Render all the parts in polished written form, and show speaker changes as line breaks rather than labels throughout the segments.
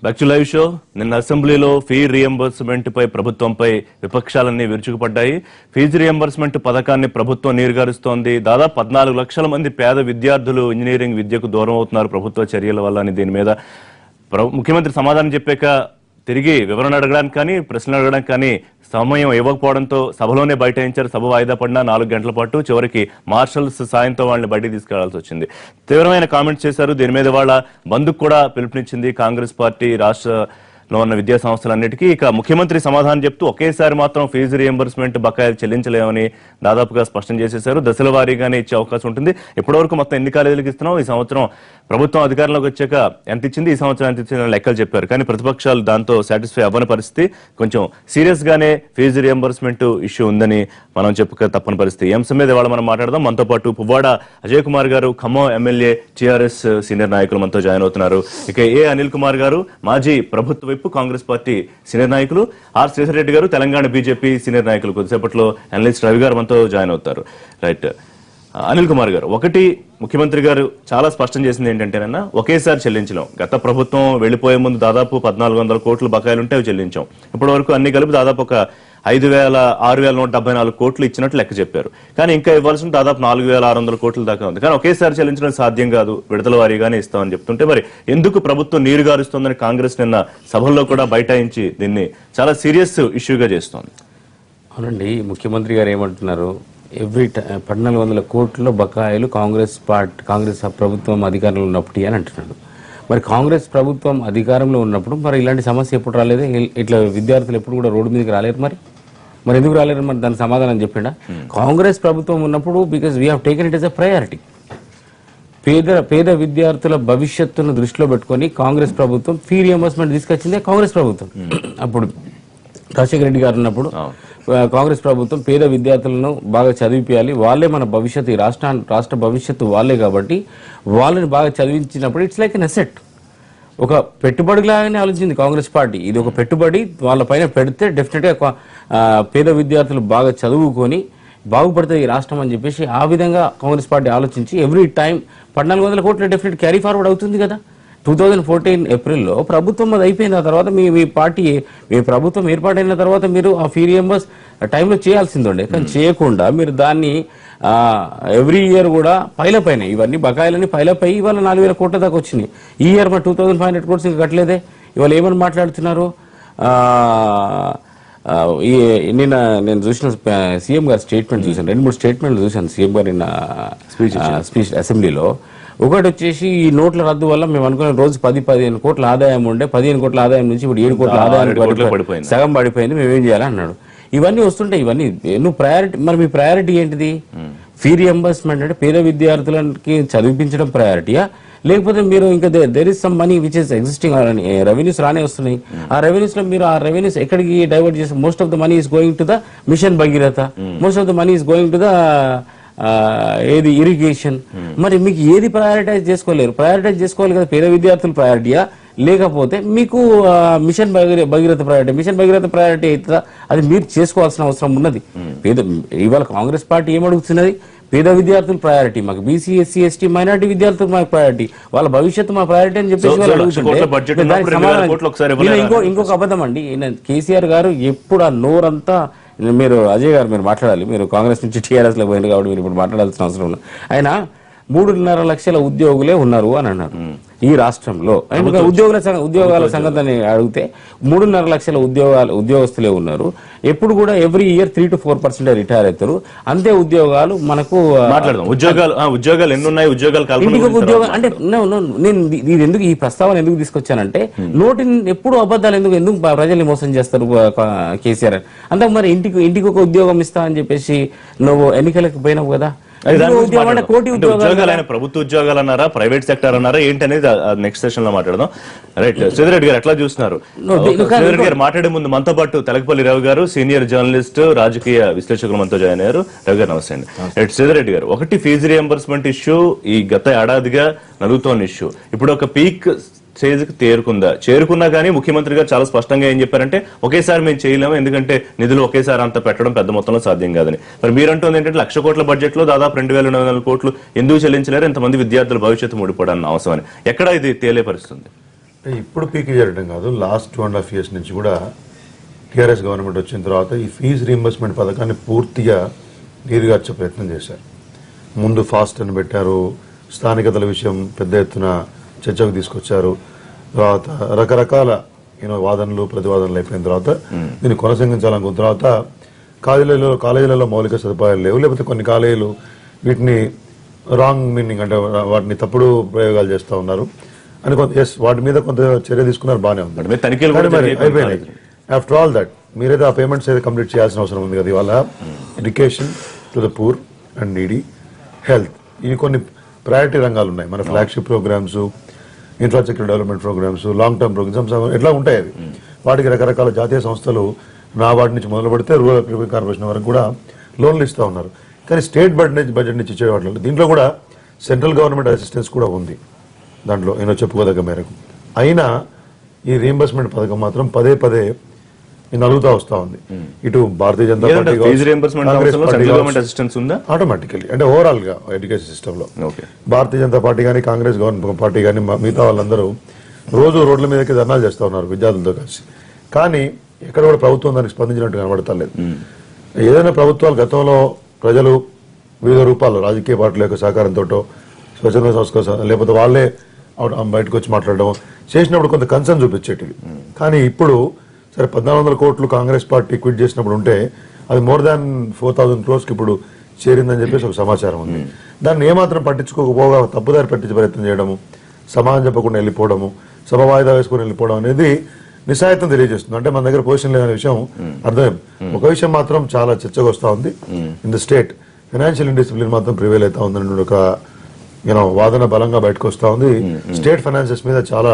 Back to live show. నిన్న అసెంబ్లీలో fee reimbursement పై ప్రభుత్వంపై విపక్షాలన్నీ విరుచుకుపడ్డాయి. ఫీజు రియంబర్స్మెంట్ పథకాన్ని ప్రభుత్వం నీరుగారుస్తోంది. దాదాపు 14 లక్షల మంది పేద విద్యార్థులు ఇంజనీరింగ్ విద్యకు దూరం అవుతున్నారు ప్రభుత్వ చర్యల వల్ల అని దీని మీద ముఖ్యమంత్రి సమాధానం చెప్పాక తిరిగి వివరణ అడగడానికి కానీ ప్రశ్నలు అడగడానికి కానీ సమయం ఇవ్వకపోవడంతో సభలోనే బైఠాయించారు. సభ వాయిదా పడిన 4 గంటల పాటు చివరికి మార్షల్స్ సాయంతో వాళ్ళని బయటికి తీసుకెళ్లాల్సి వచ్చింది. తీవ్రమైన కామెంట్స్ చేశారు. దీని మీద వాళ్ళ బంధుకు కూడా పిలుపునిచ్చింది కాంగ్రెస్ పార్టీ రాష్ట్రంలో ఉన్న విద్యా సంస్థలన్నిటికీ. ఇక ముఖ్యమంత్రి సమాధానం చెప్తూ ఒకేసారి మాత్రం ఫీజు రియంబర్స్మెంట్ బకాయిలు చెల్లించలేమని దాదాపుగా స్పష్టం చేసేశారు. దశల వారీగానే ఇచ్చే అవకాశం ఉంటుంది. ఇప్పటివరకు మొత్తం ఎన్ని కాలేజీలకు ఇస్తున్నాం, ఈ సంవత్సరం ప్రభుత్వం అధికారంలోకి వచ్చాక ఎంత ఇచ్చింది, ఈ సంవత్సరం ఎంత ఇచ్చింది లెక్కలు చెప్పారు. కానీ ప్రతిపక్షాలు దాంతో సాటిస్ఫై అవ్వని పరిస్థితి. కొంచెం సీరియస్ గానే ఫీజు రియంబర్స్మెంట్ ఇష్యూ ఉందని మనం చెప్పక తప్పని పరిస్థితి. ఈ అంశం మీద ఇవాళ మనం మాట్లాడదాం. మనతో పాటు పువ్వాడ అజయ్ కుమార్ గారు, ఖమ్మం ఎమ్మెల్యే, టీఆర్ఎస్ సీనియర్ నాయకులు మనతో జాయిన్ అవుతున్నారు. ఇక ఏ అనిల్ కుమార్ గారు, మాజీ ప్రభుత్వ వైపు కాంగ్రెస్ పార్టీ సీనియర్ నాయకులు, ఆర్ శ్రీధర్ గారు, తెలంగాణ బీజేపీ సీనియర్ నాయకులు. కొద్దిసేపట్లో అనలిస్ట్ రవి గారు మనతో జాయిన్ అవుతారు. రైట్, అనిల్ కుమార్ గారు, ఒకటి ముఖ్యమంత్రి గారు చాలా స్పష్టం చేసింది ఏంటంటేనన్నా ఒకేసారి చెల్లించలేం. గత ప్రభుత్వం వెళ్లిపోయే ముందు దాదాపు 1400 కోట్లు బకాయిలు ఉంటే అవి చెల్లించాం. ఇప్పటి వరకు అన్ని కలిపి దాదాపు ఒక 6,174 కోట్లు ఇచ్చినట్లు లెక్క చెప్పారు. కానీ ఇంకా ఇవ్వాల్సిన దాదాపు 4,600 కోట్ల దాకా ఉంది. కానీ ఒకేసారి చెల్లించడం సాధ్యం కాదు, విడతల వారీగానే ఇస్తామని చెప్తుంటే మరి ఎందుకు ప్రభుత్వం నీరుగారుస్తోందని కాంగ్రెస్ నిన్న సభల్లో కూడా బైఠాయించి దీన్ని చాలా సీరియస్ ఇష్యూగా చేస్తోంది.
అవునండి, ముఖ్యమంత్రి గారు ఏమంటున్నారు, 1400 కోట్ల బకాయిలు కాంగ్రెస్ ప్రభుత్వం అధికారంలో ఉన్నప్పుడు అని అంటున్నాడు. మరి కాంగ్రెస్ ప్రభుత్వం అధికారంలో ఉన్నప్పుడు మరి ఇలాంటి సమస్య ఎప్పుడు రాలేదు? ఇట్లా విద్యార్థులు ఎప్పుడు కూడా రోడ్డు మీదకి రాలేరు. మరి ఎందుకు రాలేరు? మరి దానికి సమాధానం చెప్పిండా? కాంగ్రెస్ ప్రభుత్వం ఉన్నప్పుడు because we have taken it as a priority. పేద విద్యార్థుల భవిష్యత్తును దృష్టిలో పెట్టుకొని కాంగ్రెస్ ప్రభుత్వం ఫీ రియంబర్స్మెంట్ తీసుకొచ్చిందే కాంగ్రెస్ ప్రభుత్వం. అప్పుడు రాజశేఖర రెడ్డి గారు ఉన్నప్పుడు కాంగ్రెస్ ప్రభుత్వం పేద విద్యార్థులను బాగా చదివించాలి, వాళ్ళే మన భవిష్యత్తు, ఈ రాష్ట్ర భవిష్యత్తు వాళ్ళే కాబట్టి వాళ్ళని బాగా చదివించినప్పుడు ఇట్స్ లైక్ ఎన్ అసెట్. ఒక పెట్టుబడిలాగానే ఆలోచించింది కాంగ్రెస్ పార్టీ. ఇది ఒక పెట్టుబడి వాళ్ళ పైన పెడితే డెఫినెట్గా పేద విద్యార్థులు బాగా చదువుకొని బాగుపడుతుంది ఈ రాష్ట్రం అని చెప్పేసి ఆ విధంగా కాంగ్రెస్ పార్టీ ఆలోచించి ఎవ్రీ టైం 1400 కోట్లు డెఫినెట్ క్యారీ ఫార్వర్డ్ అవుతుంది కదా. 2014 ఏప్రిల్లో ప్రభుత్వం అది అయిపోయింది. ఆ తర్వాత మీ ప్రభుత్వం ఏర్పాటైన తర్వాత మీరు ఆ ఫీ రియంబర్స్ టైంలో చేయాల్సిందండి. కానీ చేయకుండా మీరు దాన్ని ఎవ్రీ ఇయర్ కూడా పైలపైన ఇవన్నీ బకాయిలని పైలపై ఇవాళ 4,000 కోట్ల దాకా వచ్చినాయి. ఈ ఇయర్ మరి 2,500 కోట్స్ ఇంకా కట్టలేదే. ఇవాళ ఏమని మాట్లాడుతున్నారు? నేను చూసిన సీఎం గారి స్టేట్మెంట్ చూశాను, 2-3 స్టేట్మెంట్లు చూశాను సీఎం గారి స్పీచ్ అసెంబ్లీలో. ఒకటి వచ్చేసి ఈ నోట్ల రద్దు వల్ల మేము అనుకున్న రోజు 10-15 కోట్ల ఆదాయం ఉండే, 15 కోట్ల ఆదాయం నుంచి ఇప్పుడు 7 కోట్ల ఆదాయం సగం పడిపోయింది, మేమేం చేయాలి అన్నాడు. ఇవన్నీ వస్తుంటాయి. ఇవన్నీ నువ్వు ప్రయారిటీ, మరి మీ ప్రయారిటీ ఏంటిది? ఫీ రియంబర్స్మెంట్ అంటే పేద విద్యార్థులకి చదివించడం ప్రయారిటీయా, లేకపోతే మీరు ఇంకా there is some money which is existing revenues రానే వస్తున్నాయి. ఆ రెవెన్యూస్ లో మీరు ఆ రెవెన్యూస్ ఎక్కడికి డైవర్ట్ చేసి most of the money is going to the mission Bhagiratha, most of the money is going to the ఏది ఇరిగేషన్. మరి మీకు ఏది ప్రయారిటైజ్ చేసుకోలేరు? ప్రయారిటైజ్ చేసుకోవాలి కదా, పేద విద్యార్థులు ప్రయారిటీయా లేకపోతే మీకు mission Bhagiratha priority? Mission Bhagiratha priority అవుతుందా? అది మీరు చేసుకోవాల్సిన అవసరం ఉన్నది. ఇవాళ కాంగ్రెస్ పార్టీ ఏమడుగుతున్నది? పేద విద్యార్థులు ప్రయారిటీ, మాకు బీసీ, ఎస్సీ, ఎస్టీ, మైనార్టీ విద్యార్థులు మాకు ప్రయారిటీ, వాళ్ళ భవిష్యత్తు మా ప్రయారిటీ అని చెప్పేసి ఇంకొక అబద్ధం అండి. కేసీఆర్ గారు ఎప్పుడు ఆ నోరంతా, మీరు అజయ్ గారు మీరు మాట్లాడాలి, మీరు కాంగ్రెస్ నుంచి టీఆర్ఎస్ లో పోయింది కాబట్టి మీరు ఇప్పుడు మాట్లాడాల్సిన అవసరం ఉంది. ఆయన 3.5 లక్షల ఉద్యోగులే ఉన్నారు అని అన్నారు ఈ రాష్ట్రంలో. ఉద్యోగాల సంగతిని అడిగితే 3.5 లక్షల ఉద్యోగస్తులే ఉన్నారు. ఎప్పుడు కూడా ఎవ్రీ ఇయర్ 3-4% రిటైర్ అవుతారు. అంతే ఉద్యోగాలు మనకు
ఉద్యోగాలు ఎన్ని ఉన్నాయి,
ఉద్యోగం అంటే నేను ఇది ఎందుకు ఈ ప్రస్తావన ఎందుకు తీసుకొచ్చానంటే, నోటిని ఎప్పుడు అబద్ధాలు ఎందుకు ప్రజల్ని మోసం చేస్తారు కేసీఆర్. అంతకు మరి ఇంటికి ఒక ఉద్యోగం ఇస్తా అని చెప్పేసి నువ్వు ఎన్నికలకు పోయినావు కదా.
ప్రభుత్వ ఉద్యోగాలు అన్నారా, ప్రైవేట్ సెక్టర్ అన్నారా ఏంటనేది నెక్స్ట్ సెషన్ లో మాట్లాడదాం. రైట్, శ్రీధర్ రెడ్డి గారు ఎట్లా చూస్తున్నారు? శ్రీధర్ రెడ్డి గారు మాట్లాడే ముందు మనతో పాటు తెలకపల్లి రవి గారు, సీనియర్ జర్నలిస్ట్, రాజకీయ విశ్లేషకులు మనతో జాయిన్ అయ్యారు. రవి గారు నమస్తే అండి. రైట్, శ్రీధర్ రెడ్డి గారు, ఒకటి ఫీజు రియంబర్స్మెంట్ ఇష్యూ ఈ గత ఏడాదిగా నలుగుతోన్న ఇష్యూ ఇప్పుడు ఒక పీక్ స్టేజ్కి చేరుకున్నా కానీ ముఖ్యమంత్రి గారు చాలా స్పష్టంగా ఏం చెప్పారంటే ఒకేసారి మేము చేయలేము, ఎందుకంటే నిధులు ఒకేసారి అంత పెట్టడం పెద్ద మొత్తంలో సాధ్యం కాదని. మరి మీరంటుంది ఏంటంటే 1,00,000 కోట్ల బడ్జెట్ లో దాదాపు 2,200 కోట్లు ఎందుకు చెల్లించలేరు, ఇంతమంది విద్యార్థుల భవిష్యత్తు ముడిపడాలని అవసరం అని. ఎక్కడ ఇది తేలే పరిస్థితుంది?
ఇప్పుడు పీకి జరగడం కాదు, లాస్ట్ 2.5 years నుంచి కూడా టీఆర్ఎస్ గవర్నమెంట్ వచ్చిన తర్వాత ఈ ఫీజు రీయింబర్స్మెంట్ పథకాన్ని పూర్తిగా నీరుగార్చే ప్రయత్నం చేశారు. ముందు ఫాస్ట్ అని పెట్టారు, స్థానికతల విషయం పెద్ద ఎత్తున చర్చకు తీసుకొచ్చారు. తర్వాత రకరకాల వాదనలు ప్రతివాదనలు అయిపోయిన తర్వాత దీన్ని కొనసాగించాలనుకున్న తర్వాత కాలేజీలలో మౌలిక సదుపాయాలు లేవు, లేకపోతే కొన్ని కాలేజీలు వీటిని రాంగ్ మీనింగ్ అంటే వాటిని తప్పుడు ప్రయోగాలు చేస్తూ ఉన్నారు అని వాటి మీద కొంత చర్య తీసుకున్నారు, బాగానే ఉంది. అయిపోయినాయి. ఆఫ్టర్ ఆల్ దట్ మీరైతే ఆ పేమెంట్స్ అయితే కంప్లీట్ చేయాల్సిన అవసరం ఉంది కదా. ఇవాళ education to the poor and needy, health, ఇవి కొన్ని ప్రయారిటీ రంగాలు ఉన్నాయి. మన flagship programmes, infrastructure development programmes, long term programmes ఎట్లా ఉంటాయి అవి. వాటికి రకరకాల జాతీయ సంస్థలు నాబార్డు నుంచి మొదలు పెడితే రూరల్ అభివృద్ధి కార్పొరేషన్ వరకు కూడా లోన్లు ఇస్తూ ఉన్నారు. కానీ స్టేట్ బడ్జెట్ నుంచి ఇచ్చే వాటిలో దీంట్లో కూడా సెంట్రల్ గవర్నమెంట్ అసిస్టెన్స్ కూడా ఉంది దాంట్లో చెప్పుకోదగ్గ మేరకు. అయినా ఈ రీయింబర్స్మెంట్ పథకం మాత్రం పదే పదే నలుగుతా వస్తా ఉంది. ఇటు భారతీయ జనతా పార్టీ ఆటోమేటికలీ అంటే ఓవరాల్ గా ఎడ్యుకేషన్ సిస్టమ్ లో భారతీయ జనతా పార్టీ కానీ కాంగ్రెస్ గవర్నమెంట్ పార్టీ కానీ మిగతా వాళ్ళందరూ రోజు రోడ్ల మీదకి ధర్నాలు చేస్తా ఉన్నారు విద్యార్థులతో కలిసి. కానీ ఎక్కడ కూడా ప్రభుత్వం దానికి స్పందించినట్టు కనబడతలేదు. ఏదైనా ప్రభుత్వాలు గతంలో ప్రజలు వివిధ రూపాల్లో రాజకీయ పార్టీల యొక్క సహకారంతో స్వచ్ఛంద సంస్థ లేకపోతే వాళ్ళే బయటకు వచ్చి మాట్లాడడం చేసినప్పుడు కొంత కన్సర్న్ చూపించేటివి. కానీ ఇప్పుడు సరే 1,400 కోట్లు కాంగ్రెస్ పార్టీ క్విట్ చేసినప్పుడు ఉంటే అది మోర్ దాన్ 4,000 crores ఇప్పుడు చేరిందని చెప్పేసి ఒక సమాచారం ఉంది. దాన్ని ఏమాత్రం పట్టించుకోకపోగా తప్పుదారి పట్టించే ప్రయత్నం చేయడము, సమాధానం చెప్పకుండా వెళ్ళిపోవడము, సభ వాయిదా వేసుకుని వెళ్ళిపోవడం అనేది నిస్సాయితం తెలియజేస్తుంది. అంటే మన దగ్గర పొజిషన్ లేదనే విషయం అర్థం. ఒక విషయం మాత్రం చాలా చర్చగా వస్తూ ఉంది. In the state financial indiscipline మాత్రం ప్రివేల్ అవుతా ఉందని ఒక వాదన బలంగా బయటకు వస్తూ ఉంది. స్టేట్ ఫైనాన్సెస్ మీద చాలా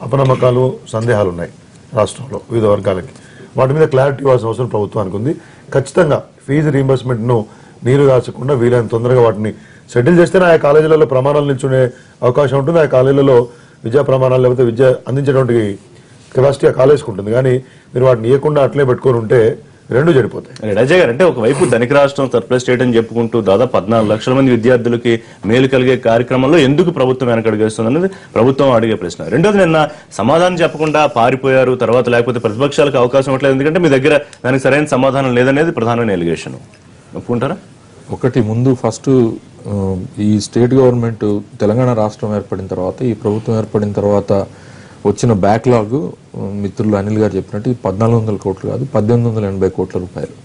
అపనమ్మకాలు, సందేహాలు ఉన్నాయి రాష్ట్రంలో వివిధ వర్గాలకి. వాటి మీద క్లారిటీ ఇవ్వాల్సిన అవసరం ప్రభుత్వానికి ఉంది. ఖచ్చితంగా ఫీజు రీయింబర్స్మెంట్ ను నీరు కాచకుండా వీలైన తొందరగా వాటిని సెటిల్ చేస్తేనే ఆ కాలేజీలలో ప్రమాణాలు నిల్చునే అవకాశం ఉంటుంది. ఆ కాలేజీలలో విద్యా ప్రమాణాలు లేకపోతే విద్య అందించేటువంటి కెపాసిటీ ఆ కాలేజ్కి ఉంటుంది. కానీ మీరు వాటిని ఇవ్వకుండా అట్లే పెట్టుకొని ఉంటే రెండు చెడిపోతాయి.
అజయ్ గారు, అంటే ఒకవైపు ధనిక రాష్ట్రం సర్ప్లస్ స్టేట్ అని చెప్పుకుంటూ దాదాపు 14 లక్షల మంది విద్యార్థులకి మేలు కలిగే కార్యక్రమంలో ఎందుకు ప్రభుత్వం వెనకడుగేస్తుంది అనేది ప్రభుత్వం అడిగే ప్రశ్న. రెండోది, నిన్న సమాధానం చెప్పకుండా పారిపోయారు, తర్వాత లేకపోతే ప్రతిపక్షాలకు అవకాశం ఇవ్వట్లేదు ఎందుకంటే మీ దగ్గర దానికి సరైన సమాధానం లేదనేది ప్రధానమైన ఎలిగేషన్. ఒప్పుకుంటారా?
ఒకటి ముందు ఫస్ట్ ఈ స్టేట్ గవర్నమెంట్ తెలంగాణ రాష్ట్రం ఏర్పడిన తర్వాత, ఈ ప్రభుత్వం ఏర్పడిన తర్వాత వచ్చిన బ్యాక్లాగ్ మిత్రులు అనిల్ గారు చెప్పినట్టు 1,400 కోట్లు కాదు, 1,880 కోట్ల రూపాయలు.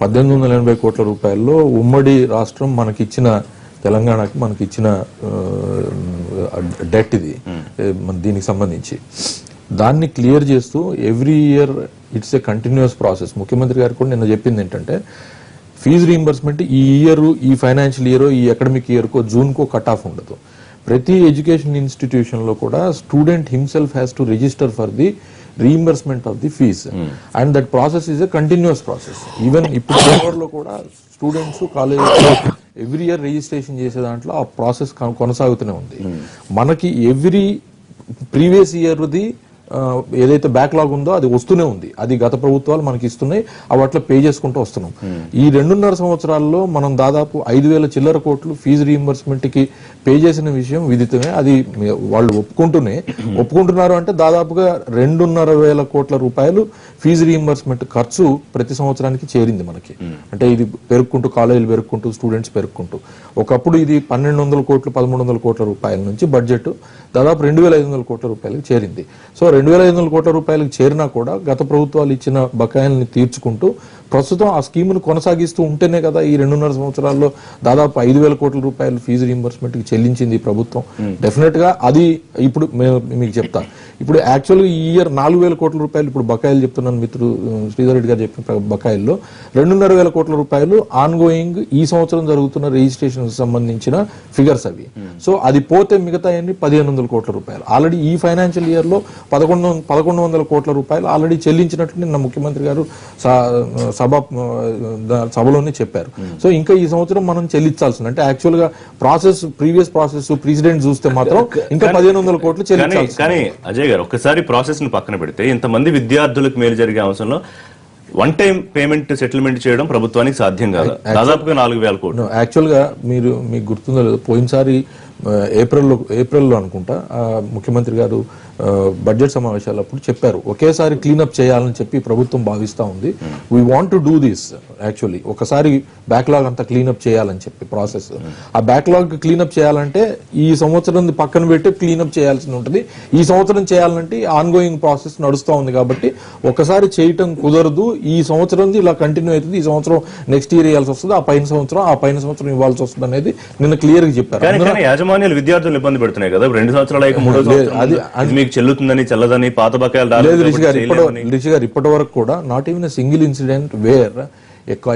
1,880 కోట్ల రూపాయల్లో ఉమ్మడి రాష్ట్రం మనకిచ్చిన తెలంగాణకి మనకిచ్చిన డెట్ ఇది దీనికి సంబంధించి దాన్ని క్లియర్ చేస్తూ every year it's a continuous process. ముఖ్యమంత్రి గారు కూడా నిన్న చెప్పింది ఏంటంటే ఫీజు రీయింబర్స్మెంట్ ఈ ఇయర్, ఈ ఫైనాన్షియల్ ఇయర్, ఈ అకాడమిక్ ఇయర్కో జూన్కో కట్ ఆఫ్ ఉండదు. ప్రతి ఎడ్యుకేషన్ ఇన్స్టిట్యూషన్ లో కూడా student himself has to register for the reimbursement of the fee and that process is a continuous process. Even ఇప్పుడు లో కూడా students college every year registration చేసే దాంట్లో ఆ ప్రాసెస్ కొనసాగుతూనే ఉంది. మనకి ఎవ్రీ ప్రీవియస్ ఇయర్ది ఏదైతే బ్యాక్లాగ్ ఉందో అది వస్తూనే ఉంది. అది గత ప్రభుత్వాలు మనకి ఇస్తున్నాయి, అట్లా పే చేసుకుంటూ వస్తున్నాం. ఈ 2.5 సంవత్సరాల్లో మనం దాదాపు 5,000 చిల్లర కోట్లు ఫీజు రీయింబర్స్మెంట్ కి పే చేసిన విషయం విదితమే. అది వాళ్ళు ఒప్పుకుంటున్నారు అంటే దాదాపుగా 2,500 కోట్ల రూపాయలు ఫీజు రీయింబర్స్మెంట్ ఖర్చు ప్రతి సంవత్సరానికి చేరింది మనకి. అంటే ఇది పెరుక్కుంటూ, కాలేజీలు పెరుక్కుంటూ, స్టూడెంట్స్ పెరుక్కుంటూ ఒకప్పుడు ఇది 1,200 కోట్లు 1,300 కోట్ల రూపాయల నుంచి బడ్జెట్ దాదాపు 2,500 కోట్ల రూపాయలకు చేరింది. సో 2,500 కోట్ల రూపాయలకు చేరినా కూడా గత ప్రభుత్వాలు ఇచ్చిన బకాయిల్ని తీర్చుకుంటూ ప్రస్తుతం ఆ స్కీమును కొనసాగిస్తూ ఉంటేనే కదా ఈ 2.5 సంవత్సరాల్లో దాదాపు 5,000 కోట్ల రూపాయలు ఫీజు రీయింబర్స్మెంట్ కి చెల్లించింది ప్రభుత్వం. డెఫినెట్ గా అది ఇప్పుడు మీకు చెప్తా. ఇప్పుడు యాక్చువల్గా ఈ ఇయర్ 4,000 కోట్ల రూపాయలు ఇప్పుడు బకాయిలు చెప్తున్నాను మిత్రుడు శ్రీధర్ రెడ్డి గారు చెప్పిన బకాయిల్లో 2,500 కోట్ల రూపాయలు ఆన్ గోయింగ్ ఈ సంవత్సరం జరుగుతున్న రిజిస్ట్రేషన్ సంబంధించిన ఫిగర్స్ అవి. సో అది పోతే మిగతా 1,500 కోట్ల రూపాయలు ఆల్రెడీ ఈ ఫైనాన్షియల్ ఇయర్ లో 1,100 కోట్ల రూపాయలు ఆల్రెడీ చెల్లించినట్లు నిన్న ముఖ్యమంత్రి గారు సభలోనే చెప్పారు. సో ఇంకా ఈ సంవత్సరం మనం చెల్లించాల్సింది అంటే యాక్చువల్ గా ప్రీవియస్ ప్రాసెస్ ప్రెసిడెంట్ చూస్తే మాత్రం ఇంకా 1,500 కోట్లు చెల్లించాలి.
కానీ అజయ్ గారు, ఒక్కసారి ప్రాసెస్ ని పక్కన పెడితే ఇంతమంది విద్యార్థులకు మేలు జరిగే అంశంలో వన్ టైం పేమెంట్ సెటిల్మెంట్ చేయడం ప్రభుత్వానికి సాధ్యం కాదు. దాదాపుగా 4,000 కోట్లు.
యాక్చువల్ గా మీకు గుర్తుందో లేదు, పోయినసారి ఏప్రిల్లో అనుకుంటా ముఖ్యమంత్రి గారు బడ్జెట్ సమావేశాలప్పుడు చెప్పారు, ఒకేసారి క్లీనప్ చేయాలని చెప్పి ప్రభుత్వం భావిస్తా ఉంది. We want to do this actually, ఒకసారి బ్యాక్లాగ్ అంతా క్లీనప్ చేయాలని చెప్పి ప్రాసెస్. ఆ బ్యాక్లాగ్ క్లీనప్ చేయాలంటే ఈ సంవత్సరం పక్కన పెట్టి క్లీనప్ చేయాల్సి ఉంటుంది. ఈ సంవత్సరం చేయాలంటే ఆన్గోయింగ్ ప్రాసెస్ నడుస్తూ ఉంది కాబట్టి ఒకసారి చేయటం కుదరదు. ఈ సంవత్సరం ఇలా కంటిన్యూ అవుతుంది, ఈ సంవత్సరం నెక్స్ట్ ఇయర్ ఇవ్వాల్సి వస్తుంది, ఆ పైన సంవత్సరం ఇవ్వాల్సి వస్తుంది అనేది నిన్న క్లియర్ గా చెప్పారు.
యాజమాన్యాలు విద్యార్థులు ఇబ్బంది పెడుతున్నాయి కదా, 2 సంవత్సరాలు అయ్యాక 3వ సంవత్సరం మీకు చెల్లుతుందని చెల్లదని పాత బకాయిలు.
రిషి గారు ఇప్పటి వరకు కూడా not even single incident wear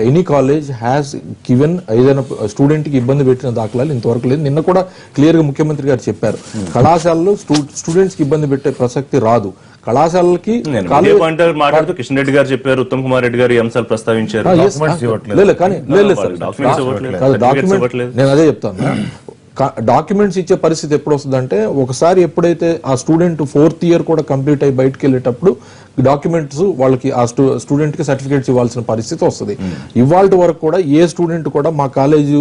any college has given ఏదైనా స్టూడెంట్ కి ఇబ్బంది పెట్టిన దాఖలాలు ఇంతవరకు లేదు. నిన్న కూడా క్లియర్ గా ముఖ్యమంత్రి గారు చెప్పారు, కళాశాలలో స్టూడెంట్స్ కి ఇబ్బంది పెట్టే ప్రసక్తి రాదు. కళాశాలకి
మాట్లాడుతూ కిషన్ రెడ్డి గారు చెప్పారు, ఉత్తమ్ కుమార్ రెడ్డి గారు ఈ అంశాలు ప్రస్తావించారు.
నేను అదే చెప్తాను, డాక్యుమెంట్స్ ఇచ్చే పరిస్థితి ఎప్పుడు వస్తుందంటే ఒకసారి ఎప్పుడైతే ఆ స్టూడెంట్ 4th ఇయర్ కూడా కంప్లీట్ అయ్యి బయటకు వెళ్ళేటప్పుడు డాక్యుమెంట్స్ వాళ్ళకి ఆ స్టూడెంట్ కి సర్టిఫికేట్స్ ఇవ్వాల్సిన పరిస్థితి వస్తుంది. ఇవాళ వరకు కూడా ఏ స్టూడెంట్ కూడా మా కాలేజ్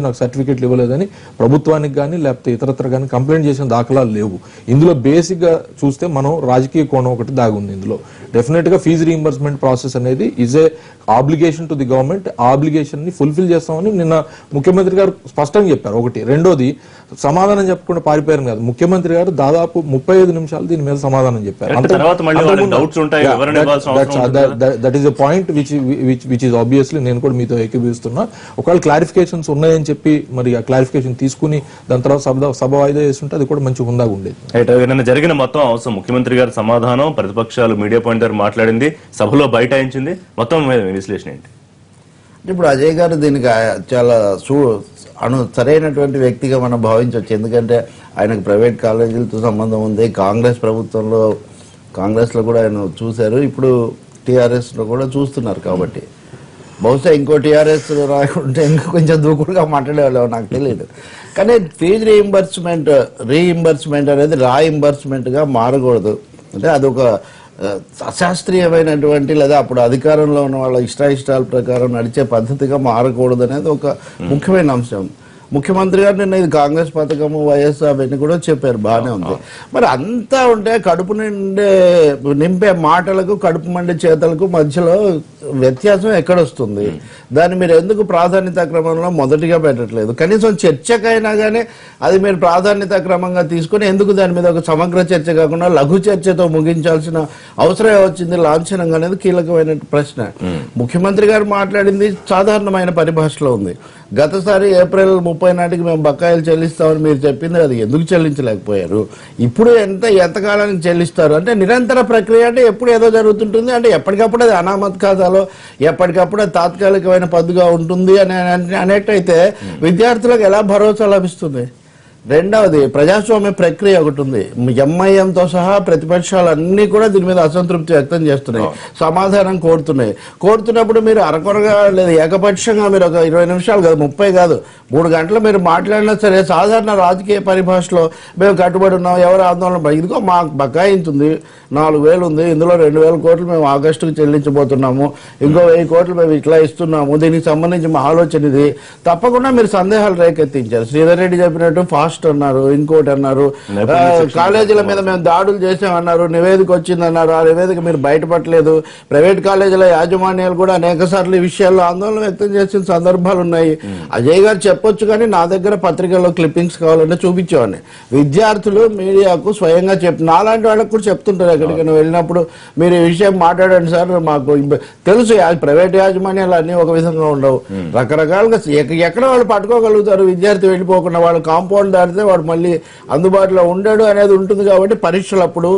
నాకు సర్టిఫికేట్లు ఇవ్వలేదని ప్రభుత్వానికి కానీ లేకపోతే ఇతరత్ర కానీ కంప్లైంట్ చేసిన దాఖలాలు లేవు. ఇందులో బేసిక్ గా చూస్తే మనం రాజకీయ కోణం ఒకటి దాగుంది. ఇందులో డెఫినెట్ గా ఫీజు రీయింబర్స్మెంట్ ప్రాసెస్ అనేది is a obligation to the government. ఆ ఆబ్లిగేషన్ ని ఫుల్ఫిల్ చేస్తామని నిన్న ముఖ్యమంత్రి గారు స్పష్టంగా చెప్పారు. ఒకటి. రెండోది, సమాధానం చెప్పకుండా పారిపోయారు కాదు, ముఖ్యమంత్రి గారు దాదాపు 35 నిమిషాలు దీని మీద సమాధానం చెప్పారు. That is a point which is obviously నేను కూడా మీతో ఏకీభవిస్తున్నా. ఒకవేళ క్లారిఫికేషన్స్ ఉన్నాయని చెప్పి మరి ఆ క్లారిఫికేషన్ తీసుకుని దాని తర్వాత సభ వాయిదా చేస్తుంటే అది కూడా మంచి హుందాగా ఉండేది.
నిన్న జరిగిన మొత్తం అవసరం ముఖ్యమంత్రి గారి సమాధానం, ప్రతిపక్షాలు మీడియా పాయింట్ దగ్గర మాట్లాడింది, సభలో బైఠాయించింది, మొత్తం విశ్లేషణ ఏంటి?
ఇప్పుడు అజయ్ గారు దీనికి చాలా సరైనటువంటి వ్యక్తిగా మనం భావించవచ్చు. ఎందుకంటే ఆయనకు ప్రైవేట్ కాలేజీలతో సంబంధం ఉంది. కాంగ్రెస్లో కూడా ఆయన చూశారు, ఇప్పుడు టీఆర్ఎస్లో కూడా చూస్తున్నారు. కాబట్టి బహుశా ఇంకో టీఆర్ఎస్ రాకుంటే ఇంకా కొంచెం దూకుడుగా మాట్లాడేవాళ్ళు నాకు తెలియదు. కానీ ఫీజు రీయింబర్స్మెంట్ అనేది గా మారకూడదు. అంటే అదొక అశాస్త్రీయమైనటువంటి లేదా అప్పుడు అధికారంలో ఉన్న వాళ్ళ ఇష్టాయిష్టాల ప్రకారం నడిచే పద్ధతిగా మారకూడదు అనేది ఒక ముఖ్యమైన అంశం. ముఖ్యమంత్రి గారు నిన్న ఇది కాంగ్రెస్ పథకము వైఎస్ఆర్ అవన్నీ కూడా చెప్పారు, బాగానే ఉంది. మరి అంతా ఉంటే కడుపు నింపే మాటలకు కడుపు మండే చేతలకు మధ్యలో వ్యత్యాసం ఎక్కడొస్తుంది? దాన్ని మీరు ఎందుకు ప్రాధాన్యత క్రమంలో మొదటిగా పెట్టట్లేదు? కనీసం చర్చకైనా కానీ అది మీరు ప్రాధాన్యత క్రమంగా తీసుకుని ఎందుకు దాని మీద ఒక సమగ్ర చర్చ కాకుండా లఘు చర్చతో ముగించాల్సిన అవసరం వచ్చింది లాంఛనంగా అనేది కీలకమైన ప్రశ్న. ముఖ్యమంత్రి గారు మాట్లాడింది సాధారణమైన పరిభాషలో ఉంది. గతసారి ఏప్రిల్ 30 నాటికి మేము బకాయిలు చెల్లిస్తామని మీరు చెప్పింది, అది ఎందుకు చెల్లించలేకపోయారు? ఇప్పుడు ఎంతకాలానికి చెల్లిస్తారు? అంటే నిరంతర ప్రక్రియ అంటే ఎప్పుడు ఏదో జరుగుతుంటుంది, అంటే ఎప్పటికప్పుడు అది అనామత్ ఖాతాలో ఎప్పటికప్పుడు అది తాత్కాలికమైన పద్దుగా ఉంటుంది అని అనేటైతే విద్యార్థులకు ఎలా భరోసా లభిస్తుంది? రెండవది, ప్రజాస్వామ్య ప్రక్రియ ఒకటి ఉంది. ఎంఐఎంతో సహా ప్రతిపక్షాలన్నీ కూడా దీని మీద అసంతృప్తి వ్యక్తం చేస్తున్నాయి, సమాధానం కోరుతున్నప్పుడు మీరు అరకొరగా లేదా ఏకపక్షంగా మీరు ఒక 20 నిమిషాలు కాదు, 30 కాదు, 3 గంటలు మీరు మాట్లాడినా సరే సాధారణ రాజకీయ పరిభాషలో మేము కట్టుబడి ఉన్నాం, ఎవరు ఆందోళన, ఇదిగో మాకు బకాయింతుంది 4,000 ఉంది, ఇందులో 2,000 కోట్లు మేము ఆగస్టుకు చెల్లించబోతున్నాము, ఇంకో 1,000 కోట్లు మేము ఇట్లా ఇస్తున్నాము, దీనికి సంబంధించి మా ఆలోచన ఇది. తప్పకుండా మీరు సందేహాలు రేకెత్తించారు. శ్రీధర్ రెడ్డి చెప్పినట్టు ఫాస్ట్ అన్నారు, ఇంకోటి అన్నారు, కాలేజీల మీద మేము దాడులు చేసామన్నారు, నివేదిక వచ్చిందన్నారు, ఆ నివేదిక మీరు బయటపడలేదు. ప్రైవేట్ కాలేజీల యాజమాన్యాలు కూడా అనేక సార్లు ఈ విషయాల్లో ఆందోళన వ్యక్తం చేసిన సందర్భాలు ఉన్నాయి. అజయ్ గారు చెప్పొచ్చు, కానీ నా దగ్గర పత్రికల్లో క్లిప్పింగ్స్ కావాలంటే చూపించేవాడిని. విద్యార్థులు మీడియాకు స్వయంగా నాలాంటి వాళ్ళకు కూడా చెప్తుంటారు, ఎక్కడికైనా వెళ్ళినప్పుడు మీరు ఈ విషయం మాట్లాడండి సార్, మాకు తెలుసు ప్రైవేట్ యాజమాన్యాలు అన్ని ఒక విధంగా ఉండవు, రకరకాలుగా ఎక్కడ వాళ్ళు పట్టుకోగలుగుతారు, విద్యార్థి వెళ్ళిపోకుండా వాళ్ళు కాంపౌండ్ దాటితే వాడు మళ్ళీ అందుబాటులో ఉండడు అనేది ఉంటుంది. కాబట్టి పరీక్షలప్పుడు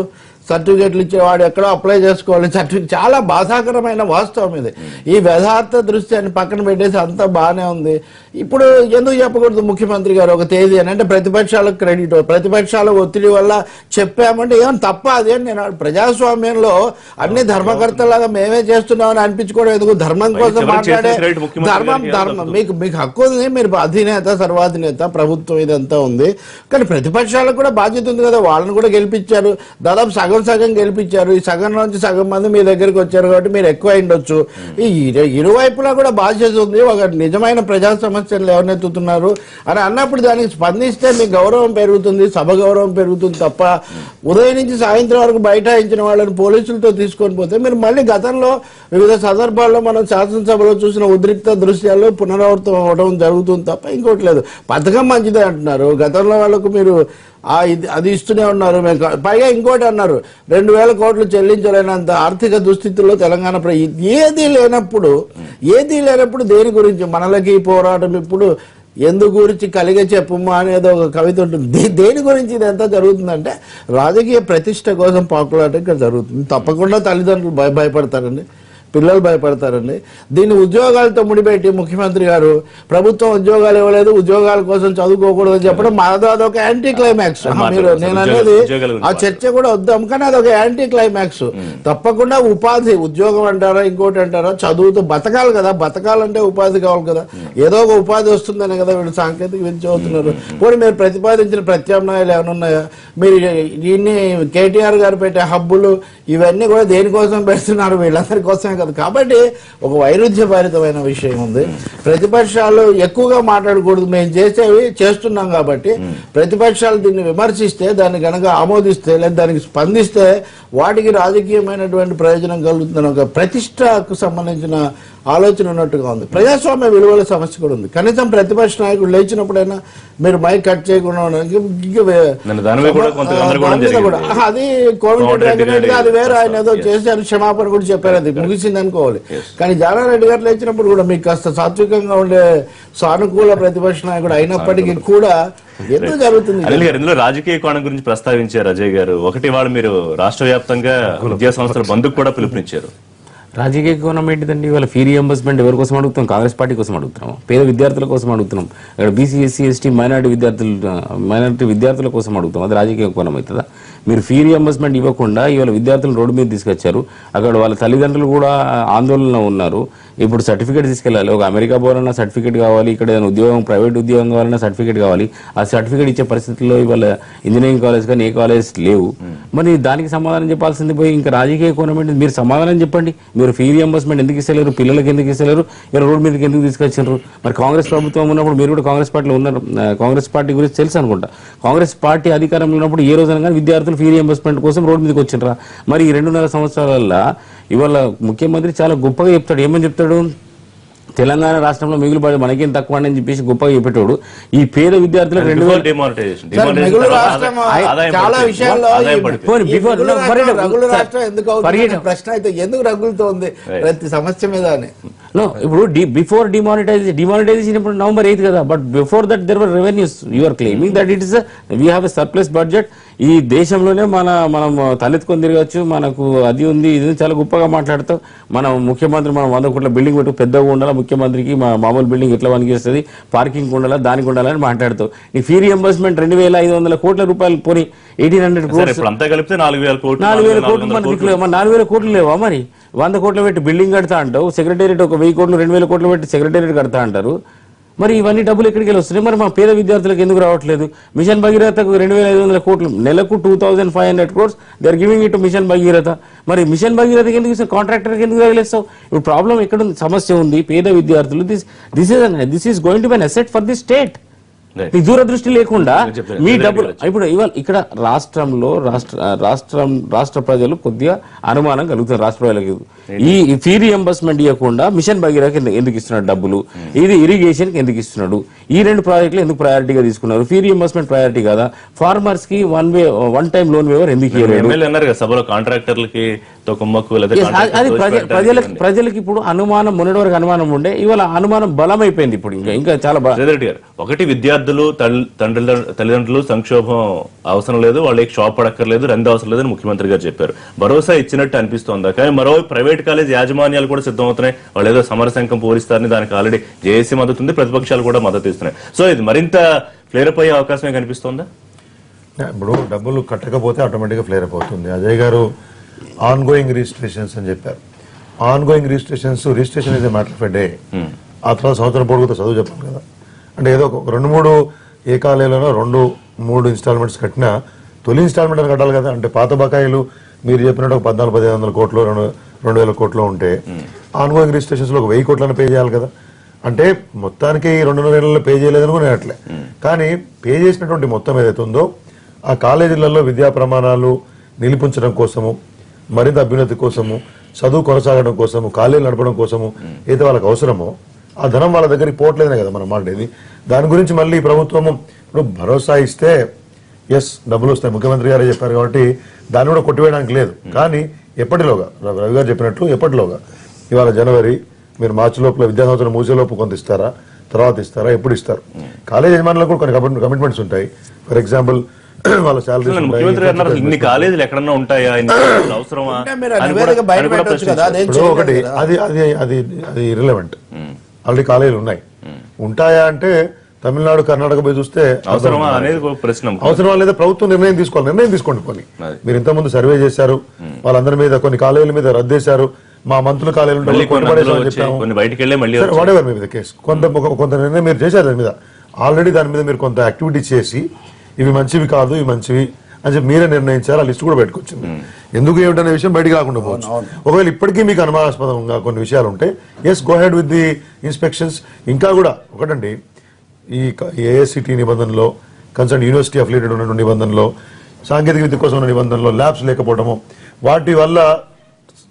సర్టిఫికేట్లు ఇచ్చేవాడు ఎక్కడో అప్లై చేసుకోవాలి, సర్టిఫికేట్ చాలా బాధాకరమైన వాస్తవం ఇది. ఈ యథార్థ దృశ్యాన్ని పక్కన పెట్టేసి అంతా బాగానే ఉంది. ఇప్పుడు ఎందుకు చెప్పకూడదు ముఖ్యమంత్రి గారు ఒక తేదీ అని? అంటే ప్రతిపక్షాలకు క్రెడిట్, ప్రతిపక్షాల ఒత్తిడి వల్ల చెప్పామంటే ఏమన్నా తప్ప? అదే నేను ప్రజాస్వామ్యంలో అన్ని ధర్మకర్తలాగా మేమే చేస్తున్నామని అనిపించుకోవడం ఎందుకు? ధర్మం కోసం మాట్లాడే ధర్మం మీకు హక్కు ఉంది, మీరు అధినేత సర్వాధినేత, ప్రభుత్వం ఇదంతా ఉంది. కానీ ప్రతిపక్షాలకు కూడా బాధ్యత ఉంది కదా, వాళ్ళని కూడా గెలిపించారు, దాదాపు సగం గెలిపించారు. ఈ సగం నుంచి సగం మంది మీ దగ్గరికి వచ్చారు కాబట్టి మీరు ఎక్కువ అయిండొచ్చు. ఈ ఇరువైపులా కూడా బాధ్యత ఉంది. ఒక నిజమైన ప్రజా సమస్యలు ఎవరినెత్తుతున్నారు అని అన్నప్పుడు దానికి స్పందిస్తే మీ గౌరవం పెరుగుతుంది, సభ గౌరవం పెరుగుతుంది తప్ప ఉదయం నుంచి సాయంత్రం వరకు బైఠాయించిన వాళ్ళని పోలీసులతో తీసుకొని పోతే మీరు మళ్ళీ గతంలో వివిధ సందర్భాల్లో మనం శాసనసభలో చూసిన ఉద్రిక్త దృశ్యాల్లో పునరావృతం అవ్వడం జరుగుతుంది తప్ప ఇంకోటి లేదు. పథకం మంచిదే అంటున్నారు, గతంలో వాళ్ళకు మీరు అది ఇస్తూనే ఉన్నారు. పైగా ఇంకోటి అన్నారు, 2000 కోట్లు చెల్లించలేనంత ఆర్థిక దుస్థితుల్లో తెలంగాణ ఏదీ లేనప్పుడు దేని గురించి మనలకి పోరాటం ఇప్పుడు ఎందు గురించి కలిగే చెప్పుమా అనేది ఒక కవిత ఉంటుంది. దేని గురించి ఇదంతా జరుగుతుందంటే రాజకీయ ప్రతిష్ట కోసం పాకులాట ఇక్కడ జరుగుతుంది. తప్పకుండా తల్లిదండ్రులు భయపడతారండి, పిల్లలు భయపడతారండి. దీన్ని ఉద్యోగాలతో ముడిపెట్టి ముఖ్యమంత్రి గారు ప్రభుత్వం ఉద్యోగాలు ఇవ్వలేదు, ఉద్యోగాల కోసం చదువుకోకూడదు అని చెప్పడం అదొక యాంటీ క్లైమాక్స్. మీరు నేను అనేది ఆ చర్చ కూడా వద్దాం, కానీ అదొక యాంటీ క్లైమాక్స్. తప్పకుండా ఉపాధి, ఉద్యోగం అంటారా ఇంకోటి అంటారా, చదువుతూ బతకాలి కదా, బతకాలంటే ఉపాధి కావాలి కదా, ఏదో ఒక ఉపాధి వస్తుందనే కదా వీళ్ళు సాంకేతిక విద్య చదువుతున్నారు. పోనీ మీరు ప్రతిపాదించిన ప్రత్యామ్నాయాలు ఏమైనా ఉన్నాయా? మీరు దీన్ని కేటీఆర్ గారు పెట్టే హబ్బులు ఇవన్నీ కూడా దేనికోసం పెడుతున్నారు? వీళ్ళందరి కోసమే కదా. కాబట్టి ఒక వైరుధ్యభరితమైన విషయం ఉంది. ప్రతిపక్షాలు ఎక్కువగా మాట్లాడకూడదు, మేము చేసేవి చేస్తున్నాం కాబట్టి ప్రతిపక్షాలు దీన్ని విమర్శిస్తే, దాన్ని కనుక ఆమోదిస్తే లేదా దానికి స్పందిస్తే వాటికి రాజకీయమైనటువంటి ప్రయోజనం కలుగుతుందని ఒక ప్రతిష్టకు సంబంధించిన ఆలోచన ఉన్నట్టుగా ఉంది. ప్రజాస్వామ్య విలువల సమస్య కూడా ఉంది. కనీసం ప్రతిపక్ష నాయకుడు లేచినప్పుడైనా మీరు మైక్ కట్ చేయకుండా అది కోమటిరెడ్డి అది వేరే, ఆయన ఏదో చేశారు, క్షమాపణ కూడా చెప్పారు, అది ముగిసింది అనుకోవాలి. కానీ జానారెడ్డి గారు లేచినప్పుడు కూడా మీకు కాస్త సాత్వికంగా ఉండే సానుకూల ప్రతిపక్ష నాయకుడు అయినప్పటికీ కూడా ఎందుకు జరుగుతుంది?
ఇందులో రాజకీయ కోణం గురించి ప్రస్తావించారు అజయ్ గారు. ఒకటి వాళ్ళు మీరు రాష్ట్ర వ్యాప్తంగా విద్యా సంస్థల బంద్కు కూడా పిలుపునిచ్చారు.
రాజకీయ కోణం ఏంటిదండి? ఇవాళ ఫీ రియంబర్స్మెంట్ ఎవరి కోసం అడుగుతాం? కాంగ్రెస్ పార్టీ కోసం అడుగుతున్నాం, పేద విద్యార్థుల కోసం అడుగుతున్నాం, ఇక్కడ బీసీ ఎస్సీ ఎస్టీ మైనారిటీ విద్యార్థుల కోసం అడుగుతాం. అది రాజకీయ కోణం అవుతుందా? మీరు ఫీ రియంబర్స్మెంట్ ఇవ్వకుండా ఇవాళ విద్యార్థులను రోడ్డు మీద తీసుకొచ్చారు. అక్కడ వాళ్ళ తల్లిదండ్రులు కూడా ఆందోళనలో ఉన్నారు. ఇప్పుడు సర్టిఫికేట్ తీసుకెళ్ళాలి, ఒక అమెరికా పోవాలన్నా సర్టిఫికేట్ కావాలి, ఇక్కడ ఏదైనా ఉద్యోగం ప్రైవేట్ ఉద్యోగం కావాలన్నా సర్టిఫికేట్ కావాలి. ఆ సర్టిఫికేట్ ఇచ్చే పరిస్థితుల్లో ఇవాళ ఇంజనీరింగ్ కాలేజ్ కానీ ఏ కాలేజ్ లేవు. మరి దానికి సమాధానం చెప్పాల్సింది పోయి ఇంకా రాజకీయ కోణం ఏంటి? మీరు సమాధానం చెప్పండి. మీరు ఫీ రియంబర్స్మెంట్ ఎందుకు ఇస్తలేరు, పిల్లలకి ఎందుకు ఇస్తలేరు, ఇలా రోడ్డు మీదకి ఎందుకు తీసుకొచ్చారు? మరి కాంగ్రెస్ ప్రభుత్వం ఉన్నప్పుడు మీరు కూడా కాంగ్రెస్ పార్టీలో ఉన్నారు, కాంగ్రెస్ పార్టీ గురించి తెలుసు అనుకుంటా. కాంగ్రెస్ పార్టీ అధికారంలో ఉన్నప్పుడు ఏ రోజున కానీ విద్యార్థులు ఫీ రియంబర్స్మెంట్ కోసం రోడ్డు మీదకి వచ్చిండ్రా? మరి ఈ 2.5 సంవత్సరాలలో ఇవాళ ముఖ్యమంత్రి చాలా గొప్పగా చెప్తాడు. ఏమని చెప్తాడు? తెలంగాణ రాష్ట్రంలో మిగులుబడి మనకేం తక్కువ అని చెప్పేసి గొప్పగా చెప్పేటోడు. ఈ పేద విద్యార్థులకు 2000
చాలా విషయాల్లో ప్రశ్న అయితే ఎందుకు రగులుతోంది ప్రతి సమస్య మీద అని.
ఇప్పుడు బిఫోర్ డిమానిటైజేషన్ ఇప్పుడు November 8 కదా, but before that there were revenues. You are claiming that it is we have a surplus budget. ఈ దేశంలోనే మనం తలెత్తుకొని తిరగచ్చు, మనకు అది ఉంది ఇది చాలా గొప్పగా మాట్లాడుతాం. మనం ముఖ్యమంత్రి మనం 100 కోట్ల బిల్డింగ్ పెట్టు, పెద్దగా ఉండాలి, ముఖ్యమంత్రికి మామూలు బిల్డింగ్ ఎట్లా పనిచేస్తుంది, పార్కింగ్ ఉండాలా, దానికి ఉండాలని మాట్లాడుతావు. ఈ ఫీ రియంబర్స్మెంట్ 2500 కోట్ల రూపాయలు పోనీ 1800 కోట్లు
4000 కోట్లు
4000 కోట్లు లేవా? మరి 100 కోట్లు పెట్టి బిల్డింగ్ కడతా అంటావు, సెక్రటేరియట్ ఒక 1000 కోట్లు 2000 కోట్లు పెట్టి సెక్రటేరియట్ కడతా అంటారు. మరి ఇవన్నీ డబ్బులు ఎక్కడికి వెళ్ళి వస్తున్నాయి? మరి మా పేద విద్యార్థులకు ఎందుకు రావట్లేదు? మిషన్ భగీరథకు 2500 కోట్లు, నెలకు 2500 crores they are giving it mission Bhagiratha. మరి మిషన్ భగీరథకి ఎందుకు ఇస్తావు? కాంట్రాక్టర్కి ఎందుకు తగిలేస్తావు? ఇప్పుడు ప్రాబ్లం ఎక్కడ ఉంది? సమస్య ఉంది. పేద విద్యార్థులు this is going to be an asset for the state. మీ దూరదృష్టి లేకుండా మీ డబ్బులు ఇప్పుడు ఇవాళ ఇక్కడ రాష్ట్రంలో రాష్ట్ర ప్రజలు కొద్దిగా అనుమానం కలుగుతారు. రాష్ట్ర ప్రజలకు ఈ ఫీ రియంబర్స్మెంట్ ఇవ్వకుండా మిషన్ భగీరథకి ఎందుకు ఇస్తున్నాడు డబ్బులు, ఇది ఇరిగేషన్ కి ఎందుకు ఇస్తున్నాడు, ఈ 2 ప్రాజెక్టులు ఎందుకు ప్రయారిటీగా తీసుకున్నారు? ఫీ రియంబర్స్మెంట్ ప్రయారిటీ కదా, ఫార్మర్స్ కి వన్ టైం లోన్ వేవర్ ఎందుకు అది ప్రజలకు ఇప్పుడు అనుమానం మొన్నటి వరకు అనుమానం ఉండే, ఇవాళ అనుమానం బలం అయిపోయింది. ఇప్పుడు ఇంకా చాలా
ఒకటి విద్యార్థులు తల్లిదండ్రులు సంక్షోభం అవసరం లేదు, వాళ్ళకి షాప్ పడక్కర్లేదు, రెండు అవసరం లేదని ముఖ్యమంత్రి గారు చెప్పారు. భరోసా ఇచ్చినట్టు అనిపిస్తోందా? కానీ మరో ప్రైవేట్ కాలేజ్ యాజమాన్యాలు కూడా సిద్ధమవుతున్నాయి. వాళ్ళు ఏదో సమరశంఖం పూరిస్తారని దానికి ఆల్రెడీ జేఏసీ మద్దతు ఉంది, ప్రతిపక్షాలు కూడా మద్దతు ఇస్తున్నాయి. సో ఇది మరింత ఫ్లేరప్ అయ్యే అవకాశమే కనిపిస్తోందా?
ఇప్పుడు డబ్బులు కట్టకపోతే ఆటోమేటిక్గా ఫ్లేర్ అప్ అవుతుంది. అజయ్ గారు ఆన్ గోయింగ్ రిజిస్ట్రేషన్స్ అని చెప్పారు. On going registration is a matter of a day. ఆ తర్వాత సంవత్సరం పొడుగుతో చదువు చెప్పాలి కదా. అంటే ఏదో 2-3 ఏ కాలేజీలోనో 2-3 ఇన్స్టాల్మెంట్స్ కట్టినా తొలి ఇన్స్టాల్మెంట్ అని కట్టాలి కదా. అంటే పాత బకాయిలు మీరు చెప్పినట్టు 14,000-1500 కోట్లు 2,000 కోట్లు ఉంటే ఆన్ గోయింగ్ రిజిస్ట్రేషన్స్ లో 1,000 కోట్లను పే చేయాలి కదా. అంటే మొత్తానికి 2 నెలల్లో పే చేయలేదని కూడా అట్లే. కానీ పే చేసినటువంటి మొత్తం ఏదైతే ఉందో ఆ కాలేజీలలో విద్యా ప్రమాణాలు నిలిపించడం కోసము, మరింత అభ్యున్నతి కోసము, చదువు కొనసాగడం కోసము, కాలేజీలు నడపడం కోసము ఏదైతే వాళ్ళకి అవసరమో ఆ ధనం వాళ్ళ దగ్గరికి పోవట్లేదనే కదా మనం మాట్లాడేది. దాని గురించి మళ్ళీ ప్రభుత్వము ఇప్పుడు భరోసా ఇస్తే ఎస్ డబ్బులు వస్తాయి, ముఖ్యమంత్రి గారే చెప్పారు కాబట్టి దాన్ని కూడా కొట్టివేయడానికి లేదు. కానీ ఎప్పటిలోగా రవి గారు చెప్పినట్లు ఎప్పటిలోగా ఇవాళ జనవరి మీరు మార్చి లోపల విద్యా సంవత్సరం ముగిసేలోపు కొంత ఇస్తారా, తర్వాత ఇస్తారా, ఎప్పుడు ఇస్తారు? కాలేజ్ యజమానులకు కూడా కొన్ని కమిట్మెంట్స్ ఉంటాయి. ఫర్ ఎగ్జాంపుల్ వాళ్ళ శాలరీ
ఇన్ని కాలేజీలు ఎక్కడన్నా ఉంటాయా, అవసరమా?
ఒకటి అది ఇర్రిలెవెంట్. ఆల్రెడీ కాలేజీలు ఉన్నాయి. ఉంటాయా అంటే తమిళనాడు కర్ణాటక పోయి చూస్తే
అవసరమా అనేది ప్రశ్న.
అవసరమా లేదా ప్రభుత్వం నిర్ణయం తీసుకోవాలి. నిర్ణయం తీసుకోండి. కొన్ని మీరు ఇంతకుముందు సర్వే చేశారు, వాళ్ళందరి మీద కొన్ని కాలేజీల మీద రద్దేశారు. మా మంత్రుల కాలేజీలు వాడేవారు మీ మీద కేసు. కొంత నిర్ణయం మీరు చేశారు దాని మీద. ఆల్రెడీ దాని మీద మీరు కొంత యాక్టివిటీ చేసి ఇవి మంచివి కాదు, ఇవి మంచివి అని చెప్పి మీరే నిర్ణయించారు. ఆ లిస్ట్ కూడా బయటకొచ్చింది. ఎందుకు ఏమిటనే విషయం బయటకు రాకుండా పోవచ్చు. ఒకవేళ ఇప్పటికీ మీకు అనుమానాస్పదంగా కొన్ని విషయాలు ఉంటే yes go ahead with the inspections. ఇంకా కూడా ఒకటండి, ఈ ఏఐసిటి నిబంధనలో, కన్సర్న్ యూనివర్సిటీ అఫిలియేటెడ్ ఉన్నటువంటి నిబంధనలో, సాంకేతిక విద్య కోసం ఉన్న నిబంధనలో ల్యాబ్స్ లేకపోవడము, వాటి వల్ల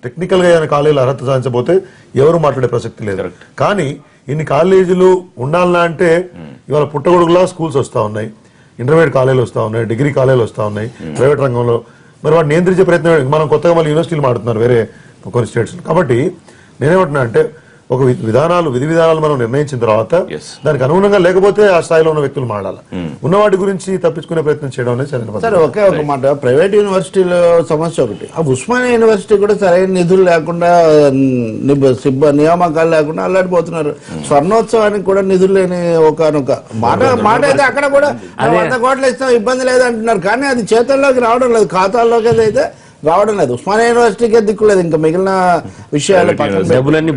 టెక్నికల్ గా ఏదైనా కాలేజీలు అర్హత సాధించబోతే ఎవరు మాట్లాడే ప్రసక్తి లేదు. కానీ ఇన్ని కాలేజీలు ఉండాలన్నా అంటే ఇవాళ పుట్టగొడుగులా స్కూల్స్ వస్తా ఉన్నాయి, ఇంటర్మీడియట్ కాలేజీలు వస్తా ఉన్నాయి, డిగ్రీ కాలేజీలు వస్తా ఉన్నాయి ప్రైవేట్ రంగంలో. మరి వాటిని నియంత్రించే ప్రయత్నం మనం కొత్తగా మళ్ళీ యూనివర్సిటీలు మాడుతున్నారు వేరే కొన్ని స్టేట్స్. కాబట్టి నేనేమంటున్నా అంటే ఒక విధి విధానాలు మనం నిర్ణయించిన తర్వాత దానికి అనుగుణంగా లేకపోతే ఆ స్థాయిలో ఉన్న వ్యక్తులు మాడాలి. ఉన్న వాటి గురించి తప్పించుకునే ప్రయత్నం చేయడం అనేది
సరే. ఒకే ఒక మాట, ప్రైవేట్ యూనివర్సిటీలో సమస్య ఒకటి. ఆ ఉస్మానియా యూనివర్సిటీ కూడా సరైన నిధులు లేకుండా, నియామకాలు లేకుండా అల్లాడిపోతున్నారు. స్వర్ణోత్సవానికి కూడా నిధులు లేని ఒకనొక మాట అయితే అక్కడ కూడా 100 కోట్లు ఇస్తాం ఇబ్బంది లేదంటున్నారు. కానీ అది చేతుల్లోకి రావడం లేదు, ఖాతాల్లోకి అయితే రావడం లేదు. ఉస్మానియా యూనివర్సిటీకే దిక్కులేదు. ఇంకా మిగిలిన విషయాలు
డబ్బులన్నీ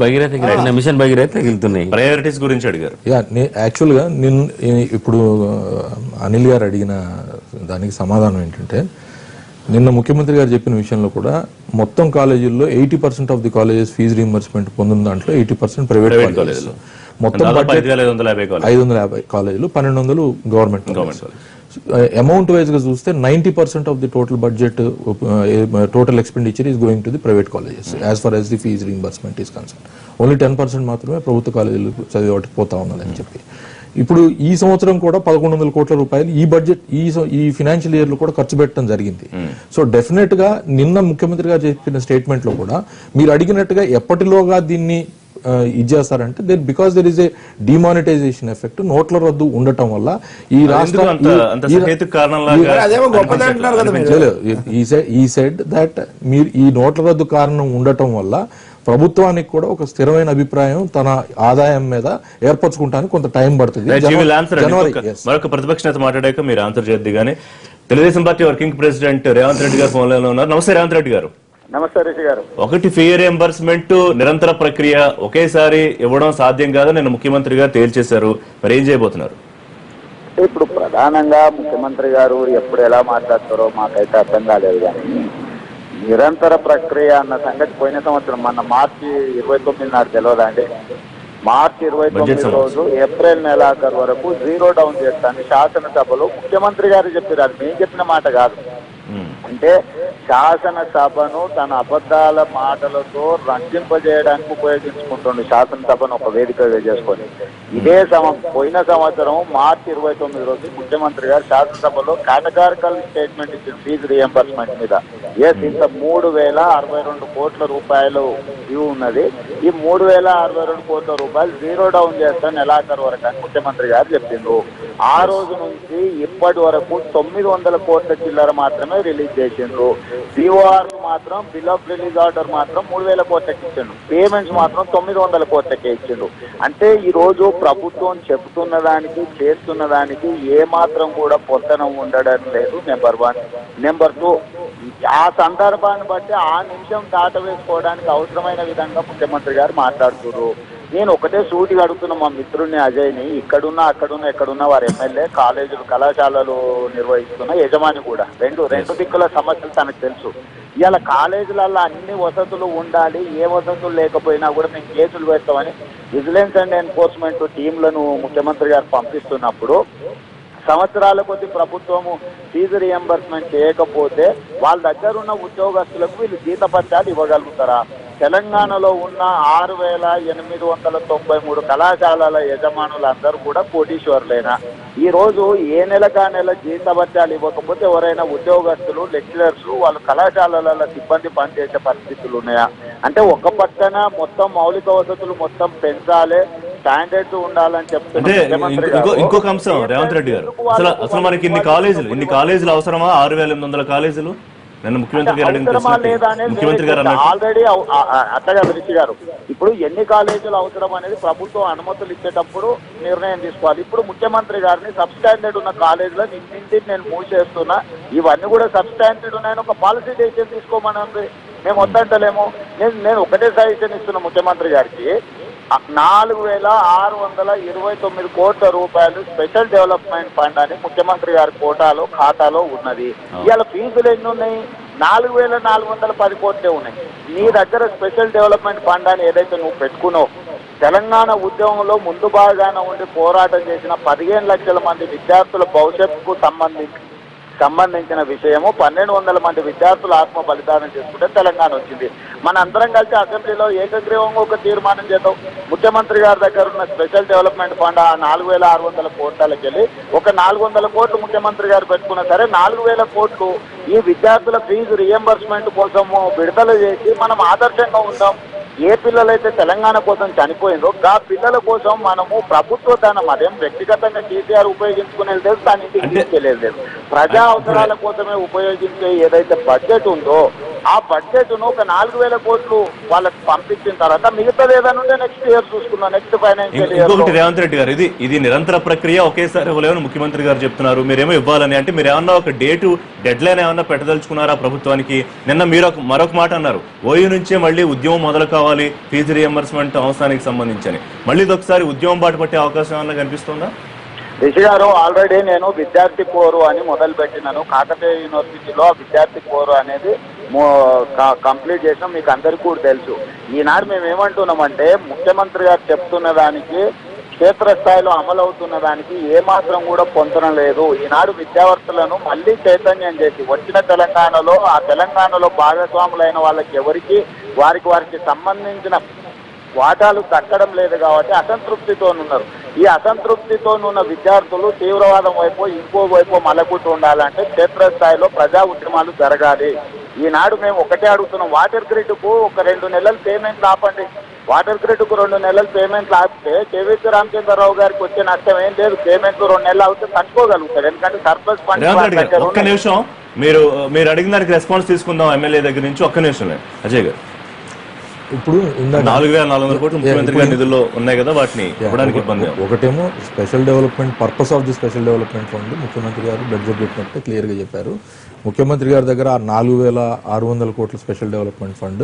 మిషన్ భగీరథ తగిలుతున్నాయి.
ప్రయారిటీస్ గురించి అడిగారు.
యాక్చువల్ గా ఇప్పుడు అనిల్ గారు అడిగిన దానికి సమాధానం ఏంటంటే, నిన్న ముఖ్యమంత్రి గారు చెప్పిన విషయంలో కూడా మొత్తం కాలేజీల్లో 80% of the colleges fee reimbursement పొందిన దాంట్లో 80% ప్రైవేట్ కాలేజెస్. మొత్తం 550 కాలేజీలు, 1200 గవర్నమెంట్. అమౌంట్ వైజ్ గా చూస్తే 90% of the total budget, total expenditure is going to the private colleges as far as the fee reimbursement is concern. Only 10% మాత్రమే ప్రభుత్వ కాలేజీలు చదివే వాటికి పోతా ఉన్నదని చెప్పి ఇప్పుడు ఈ సంవత్సరం కూడా 1,100 కోట్ల రూపాయలు ఈ బడ్జెట్ ఈ ఫైనాన్షియల్ ఇయర్ లో కూడా ఖర్చు పెట్టడం జరిగింది. సో డెఫినెట్ గా నిన్న ముఖ్యమంత్రి గారు చెప్పిన స్టేట్మెంట్ లో కూడా మీరు అడిగినట్టుగా ఎప్పటిలోగా దీన్ని ఇచ్చేస్తారంటే because there is a demonetisation effect, నోట్ల రద్దు ఉండటం వల్ల ఈ రాష్ట్ర ఈ సెడ్ దట్ మీరు ఈ నోట్ల రద్దు కారణం ఉండటం వల్ల ప్రభుత్వానికి కూడా ఒక స్థిరమైన అభిప్రాయం తన ఆదాయం మీద ఏర్పరచుకుంటానికి కొంత టైం పడుతుంది.
మరొక ప్రతిపక్ష నేత మాట్లాడాక మీరు ఆన్సర్ చేద్ది. కానీ Telugu Desam party working president Revanth Reddy గారు ఫోన్ లో ఉన్నారు. నమస్తే రేవంత్ రెడ్డి గారు.
నమస్తే రిషి గారు.
ఒకటి ఫీ రియంబర్స్మెంట్ నిరంతర ప్రక్రియ, ఒకేసారి ఇవ్వడం సాధ్యం కాదని నేను ముఖ్యమంత్రి గారు తేల్చేశారు. మరి ఏం చేయబోతున్నారు?
ఇప్పుడు ప్రధానంగా ముఖ్యమంత్రి గారు ఎప్పుడు ఎలా మాట్లాడతారో మాకైతే అర్థం కాలేదు. కానీ నిరంతర ప్రక్రియ అన్న సంగతి పోయిన సంవత్సరం మన మార్చి 29 నాడు తెలియదండి. మార్చి 29 రోజు ఏప్రిల్ నెలాఖరు వరకు జీరో డౌన్ చేస్తాను శాసనసభలో ముఖ్యమంత్రి గారు చెప్పారు. అది మేము చెప్పిన మాట కాదు. అంటే శాసనసభను తన అబద్ధాల మాటలతో రంజింపజేయడానికి ఉపయోగించుకుంటుండే శాసనసభను ఒక వేదికగా చేసుకొని ఇదే పోయిన సంవత్సరం మార్చి 29 రోజు ముఖ్యమంత్రి గారు శాసనసభలో కేటగారికల్ స్టేట్మెంట్ ఇచ్చిన ఫీజు రియంబర్స్మెంట్ మీద ఇంత 3062 కోట్ల రూపాయలు డ్యూ ఉన్నది. ఈ 3062 కోట్ల రూపాయలు జీరో డౌన్ చేస్తాను నెలాఖరు వరకు అని ముఖ్యమంత్రి గారు చెప్పిండ్రు. ఆ రోజు నుంచి ఇప్పటి వరకు 900 కోట్ల చిల్లర మాత్రమే రిలీజ్ చేసిండ్రు. సిఓఆర్ మాత్రం బిల్ ఆఫ్ రిలీజ్ ఆర్డర్ మాత్రం 3000 కోట్లకి ఇచ్చిండు. పేమెంట్స్ మాత్రం 900 కోట్లకే ఇచ్చిండు. అంటే ఈ రోజు ప్రభుత్వం చెబుతున్న దానికి చేస్తున్న దానికి ఏ మాత్రం కూడా పొంతన ఉండడం లేదు. నెంబర్ 1. నెంబర్ 2, ఆ సందర్భాన్ని బట్టి ఆ నిమిషం దాటవేసుకోవడానికి అవసరమైన విధంగా ముఖ్యమంత్రి గారు మాట్లాడుతున్నారు. నేను ఒకటే సూటిగా అడుగుతున్నా మా మిత్రుడిని అజయ్ని, ఇక్కడున్నా అక్కడున్నా ఎక్కడున్నా వారు ఎమ్మెల్యే, కాలేజీలు కళాశాలలు నిర్వహిస్తున్న యజమాని కూడా రెండు దిక్కుల సమస్యలు తనకు తెలుసు. ఇవాళ కాలేజీలలో అన్ని వసతులు ఉండాలి, ఏ వసతులు లేకపోయినా కూడా మేము కేసులు పెడతామని విజిలెన్స్ అండ్ ఎన్ఫోర్స్మెంట్ టీంలను ముఖ్యమంత్రి గారు పంపిస్తున్నప్పుడు సంవత్సరాల కొద్ది ప్రభుత్వము ఫీజు రియంబర్స్మెంట్ చేయకపోతే వాళ్ళ దగ్గర ఉన్న ఉద్యోగస్తులకు వీళ్ళు జీతపత్యాలు ఇవ్వగలుగుతారా? తెలంగాణలో ఉన్న 6893 కళాశాలల యజమానులందరూ కూడా కోటీశ్వర్లేనా? ఈ రోజు ఏ నెలకా నెల జీతభత్యాలు ఇవ్వకపోతే ఎవరైనా ఉద్యోగస్తులు, లెక్చరర్స్ వాళ్ళు కళాశాలల సిబ్బంది పనిచేసే పరిస్థితులు ఉన్నాయా? అంటే ఒక పక్కన మొత్తం మౌలిక వసతులు మొత్తం పెంచాలి, స్టాండర్డ్స్ ఉండాలని చెప్తున్నారు.
ఇంకొక అంశం రేవంత్ రెడ్డి గారు, అసలు మనకి ఇన్ని కాలేజీలు అవసరమా? 6800 కాలేజీలు నిన్న ముఖ్యమంత్రి గారు
ఆల్రెడీ అత్తగా రిషి గారు ఇప్పుడు ఎన్ని కాలేజీలు అవసరం అనేది ప్రభుత్వం అనుమతులు ఇచ్చేటప్పుడు నిర్ణయం తీసుకోవాలి. ఇప్పుడు ముఖ్యమంత్రి గారిని సబ్ స్టాండర్డ్ ఉన్న కాలేజీలో ఇంటింటి నేను మూసేస్తున్నా, ఇవన్నీ కూడా సబ్ స్టాండర్డ్ ఉన్నాయని ఒక పాలసీ డెసిషన్ తీసుకోమని మేము వద్దంటలేము. నేను ఒకటే సజెషన్ ఇస్తున్నా ముఖ్యమంత్రి గారికి. 4629 కోట్ల రూపాయలు స్పెషల్ డెవలప్మెంట్ ఫండ్ అని ముఖ్యమంత్రి గారి ఖాతాలో ఉన్నది. ఇవాళ ఫీజులు ఎన్ని ఉన్నాయి? 4410 కోట్లే ఉన్నాయి. నీ దగ్గర స్పెషల్ డెవలప్మెంట్ ఫండ్ అని ఏదైతే నువ్వు పెట్టుకున్నావు, తెలంగాణ ఉద్యమంలో ముందు భాగాన ఉండి పోరాటం చేసిన 15 లక్షల మంది విద్యార్థుల భవిష్యత్తుకు సంబంధించిన విషయము 1200 మంది విద్యార్థులు ఆత్మ బలిదానం చేసుకుంటే తెలంగాణ వచ్చింది. మన అందరం కలిసి అసెంబ్లీలో ఏకగ్రీవంగా ఒక తీర్మానం చేద్దాం. ముఖ్యమంత్రి గారి దగ్గర ఉన్న స్పెషల్ డెవలప్మెంట్ ఫండ్ ఆ 4600 కోట్లకి వెళ్ళి ఒక 400 కోట్లు ముఖ్యమంత్రి గారు పెట్టుకున్నా సరే 4000 కోట్లు ఈ విద్యార్థుల ఫీజు రియంబర్స్మెంట్ కోసము విడుదల చేసి మనం ఆదర్శంగా ఉందాం. ఏ పిల్లలైతే తెలంగాణ కోసం చనిపోయిందో ఆ పిల్లల కోసం మనము ప్రభుత్వ ధనం, అదేం వ్యక్తిగతంగా కేసీఆర్ ఉపయోగించుకునేది లేదు, దాని ఇంటికి తీసుకెళ్లేదు లేదు, ప్రజా అవసరాల కోసమే ఉపయోగించే ఏదైతే బడ్జెట్ ఉందో ఆ బడ్జెట్ ను ఒక 4000 కోట్లు వాళ్ళకి పంపించిన తర్వాత మిగతాది ఏదైనా ఉంటే నెక్స్ట్ ఇయర్ చూసుకున్నాం, నెక్స్ట్ ఫైనాన్షియల్ ఇయర్.
ఇంకొకటి రేవంత్ రెడ్డి గారు, ఇది నిరంతర ప్రక్రియ, ఒకేసారి ఇవ్వలేమని ముఖ్యమంత్రి గారు చెప్తున్నారు. మీరేమో ఇవ్వాలని అంటే మీరు ఏమన్నా ఒక డెడ్ లైన్ ఏమన్నా పెట్టదలుచుకున్నారా ప్రభుత్వానికి? నిన్న మీరు మరొక మాట అన్నారు, ఓయూ నుంచే మళ్ళీ ఉద్యమం మొదలు కావాలి ఫీజు రియంబర్స్మెంట్ అవసరానికి సంబంధించి. మళ్ళీ ఒకసారి ఉద్యమం బాట పట్టే అవకాశం ఏమన్నా కనిపిస్తుందా?
రిషి గారు, ఆల్రెడీ నేను విద్యార్థి కోరు అని మొదలు పెట్టినాను. కాకతీయ యూనివర్సిటీలో విద్యార్థి కోరు అనేది కంప్లీట్ చేసినాం, మీకు అందరికీ కూడా తెలుసు. ఈనాడు మేము ఏమంటున్నామంటే ముఖ్యమంత్రి గారు చెప్తున్న దానికి క్షేత్రస్థాయిలో అమలవుతున్న దానికి ఏమాత్రం కూడా పొందన లేదు. ఈనాడు విద్యార్థులను మళ్ళీ చైతన్యం చేసి వచ్చిన తెలంగాణలో ఆ తెలంగాణలో భాగస్వాములైన వాళ్ళకి ఎవరికి వారికి సంబంధించిన వాటాలు దక్కడం లేదు కాబట్టి అసంతృప్తితో ఉన్నారు. ఈ అసంతృప్తితో ఉన్న విద్యార్థులు తీవ్రవాదం వైపు ఇంకో వైపు మలకుంటూ ఉండాలంటే క్షేత్రస్థాయిలో ప్రజా ఉద్యమాలు జరగాలి. ఈనాడు మేము ఒకటే అడుగుతున్నాం, వాటర్ గ్రిడ్కు ఒక 2 నెలలు పేమెంట్లు ఆపండి. వాటర్ గ్రిడ్కు 2 నెలలు పేమెంట్లు ఆపితే కేవీపీ రామచంద్రరావు గారికి వచ్చే నష్టం ఏం లేదు. పేమెంట్లు 2 నెలలు అవుతే తట్టుకోగలుగుతారు, ఎందుకంటే సర్ప్లస్ ఫండ్.
ఒక్క నిమిషం, మీరు అడిగిన దానికి రెస్పాన్స్ తీసుకుందాం ఎమ్మెల్యే దగ్గర నుంచి. ఒక్క నిమిషం అజయ్ గారు,
ఇప్పుడు
4400 కోట్లు ముఖ్యమంత్రి గారి నిధుల్లో ఉన్నాయి కదా, వాటిని ఇవ్వడానికి ఇబ్బంది.
ఒకటేమో special development purpose of the special development fund ముఖ్యమంత్రి గారు బడ్జెట్ పెట్టినట్టు క్లియర్ గా చెప్పారు. ముఖ్యమంత్రి గారి దగ్గర 4600 కోట్ల స్పెషల్ డెవలప్మెంట్ ఫండ్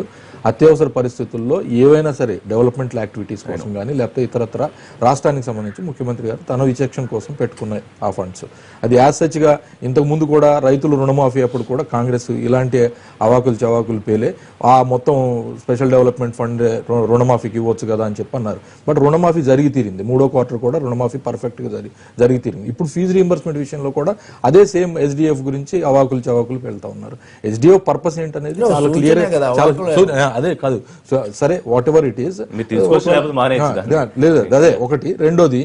అత్యవసర పరిస్థితుల్లో ఏవైనా సరే డెవలప్మెంట్ యాక్టివిటీస్ కోసం కానీ లేకపోతే ఇతరత్ర రాష్ట్రానికి సంబంధించి ముఖ్యమంత్రి గారు తన విచక్షణ కోసం పెట్టుకున్న ఆ ఫండ్స్. అది యాజ్ సచ్ గా ఇంతకు ముందు కూడా రైతులు రుణమాఫీ అప్పుడు కూడా కాంగ్రెస్ ఇలాంటి అవాకులు చవాకులు పేలే ఆ మొత్తం స్పెషల్ డెవలప్మెంట్ ఫండ్ రుణమాఫీకి ఇవ్వచ్చు కదా అని చెప్పి అన్నారు. బట్ రుణమాఫీ జరిగి తీరింది, 3వ క్వార్టర్ కూడా రుణమాఫీ పర్ఫెక్ట్ గా జరిగి తీరింది. ఇప్పుడు ఫీజు రీయింబర్స్మెంట్ విషయంలో కూడా అదే సేమ్ ఎస్డిఎఫ్ గురించి అవాకులు నుంచి అవాకులకు వెళ్తా ఉన్నారు. HDF పర్పస్ ఏంటనేది చాలా క్లియర్, అదే కాదు సరే వాట్ ఎవర్ ఇట్ ఈస్ లేదు అదే ఒకటి. రెండోది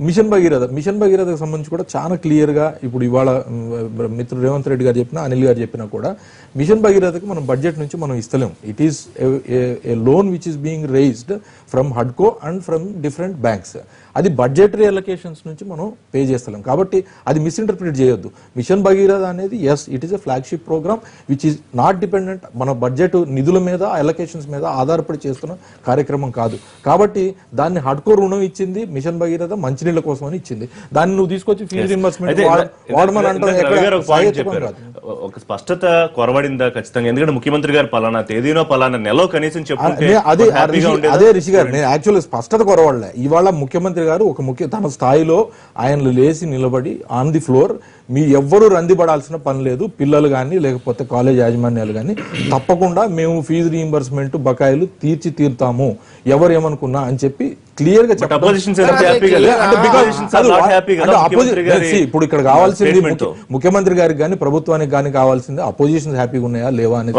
మిషన్ భగీరథకు సంబంధించి కూడా చాలా క్లియర్ గా ఇప్పుడు ఇవాళ మిత్రుడు రేవంత్ రెడ్డి గారు చెప్పినా అనిల్ గారు చెప్పినా కూడా మిషన్ భగీరథకి మనం బడ్జెట్ నుంచి మనం ఇస్తలేం. It is a loan which is being raised from హడ్కో అండ్ ఫ్రమ్ డిఫరెంట్ బ్యాంక్స్. అది బడ్జెటరీ అలొకేషన్స్ నుంచి మనం పే చేస్తలేం కాబట్టి అది మిస్ఇంటర్ప్రిట్ చేయొద్దు. మిషన్ భగీరథ అనేది as it is a flagship programme which is not dependent మన బడ్జెట్ నిధుల మీద అలొకేషన్స్ మీద ఆధారపడి చేస్తున్న కార్యక్రమం కాదు. కాబట్టి దాన్ని హడ్కో రుణం ఇచ్చింది, మిషన్ భగీరథ మంచినీళ్ళ కోసం అని ఇచ్చింది. దాన్ని నువ్వు తీసుకొచ్చి ఫీజు రీయింబర్స్మెంట్ వాడమని అంటే
ఒక స్పష్టత కొరవడిందా ఖచ్చితంగా? ఎందుకంటే ముఖ్యమంత్రి గారు పలానా తేదీనో పలానా నెలలో కనీసం చెప్పుకుంటే
అదే రిషి గారు నేను యాక్చువల్లీ స్పష్టత కొరవడలే. ఇవాళ ముఖ్యమంత్రి గారు ఒక తన స్థాయిలో ఆయన లేచి నిలబడి ఆన్ ది ఫ్లోర్ మీ ఎవ్వరూ రందిపడాల్సిన పని లేదు, పిల్లలు కానీ లేకపోతే కాలేజ్ యాజమాన్యాలు కానీ తప్పకుండా మేము ఫీజు రీయింబర్స్మెంట్ బకాయిలు తీర్తాము ఎవరు ఏమనుకున్నా అని చెప్పి క్లియర్ గా ఇప్పుడు ఇక్కడ కావాల్సింది ముఖ్యమంత్రి గారికి కానీ ప్రభుత్వానికి కానీ కావాల్సింది అపోజిషన్స్ హ్యాపీగా ఉన్నాయా లేవా అనేది.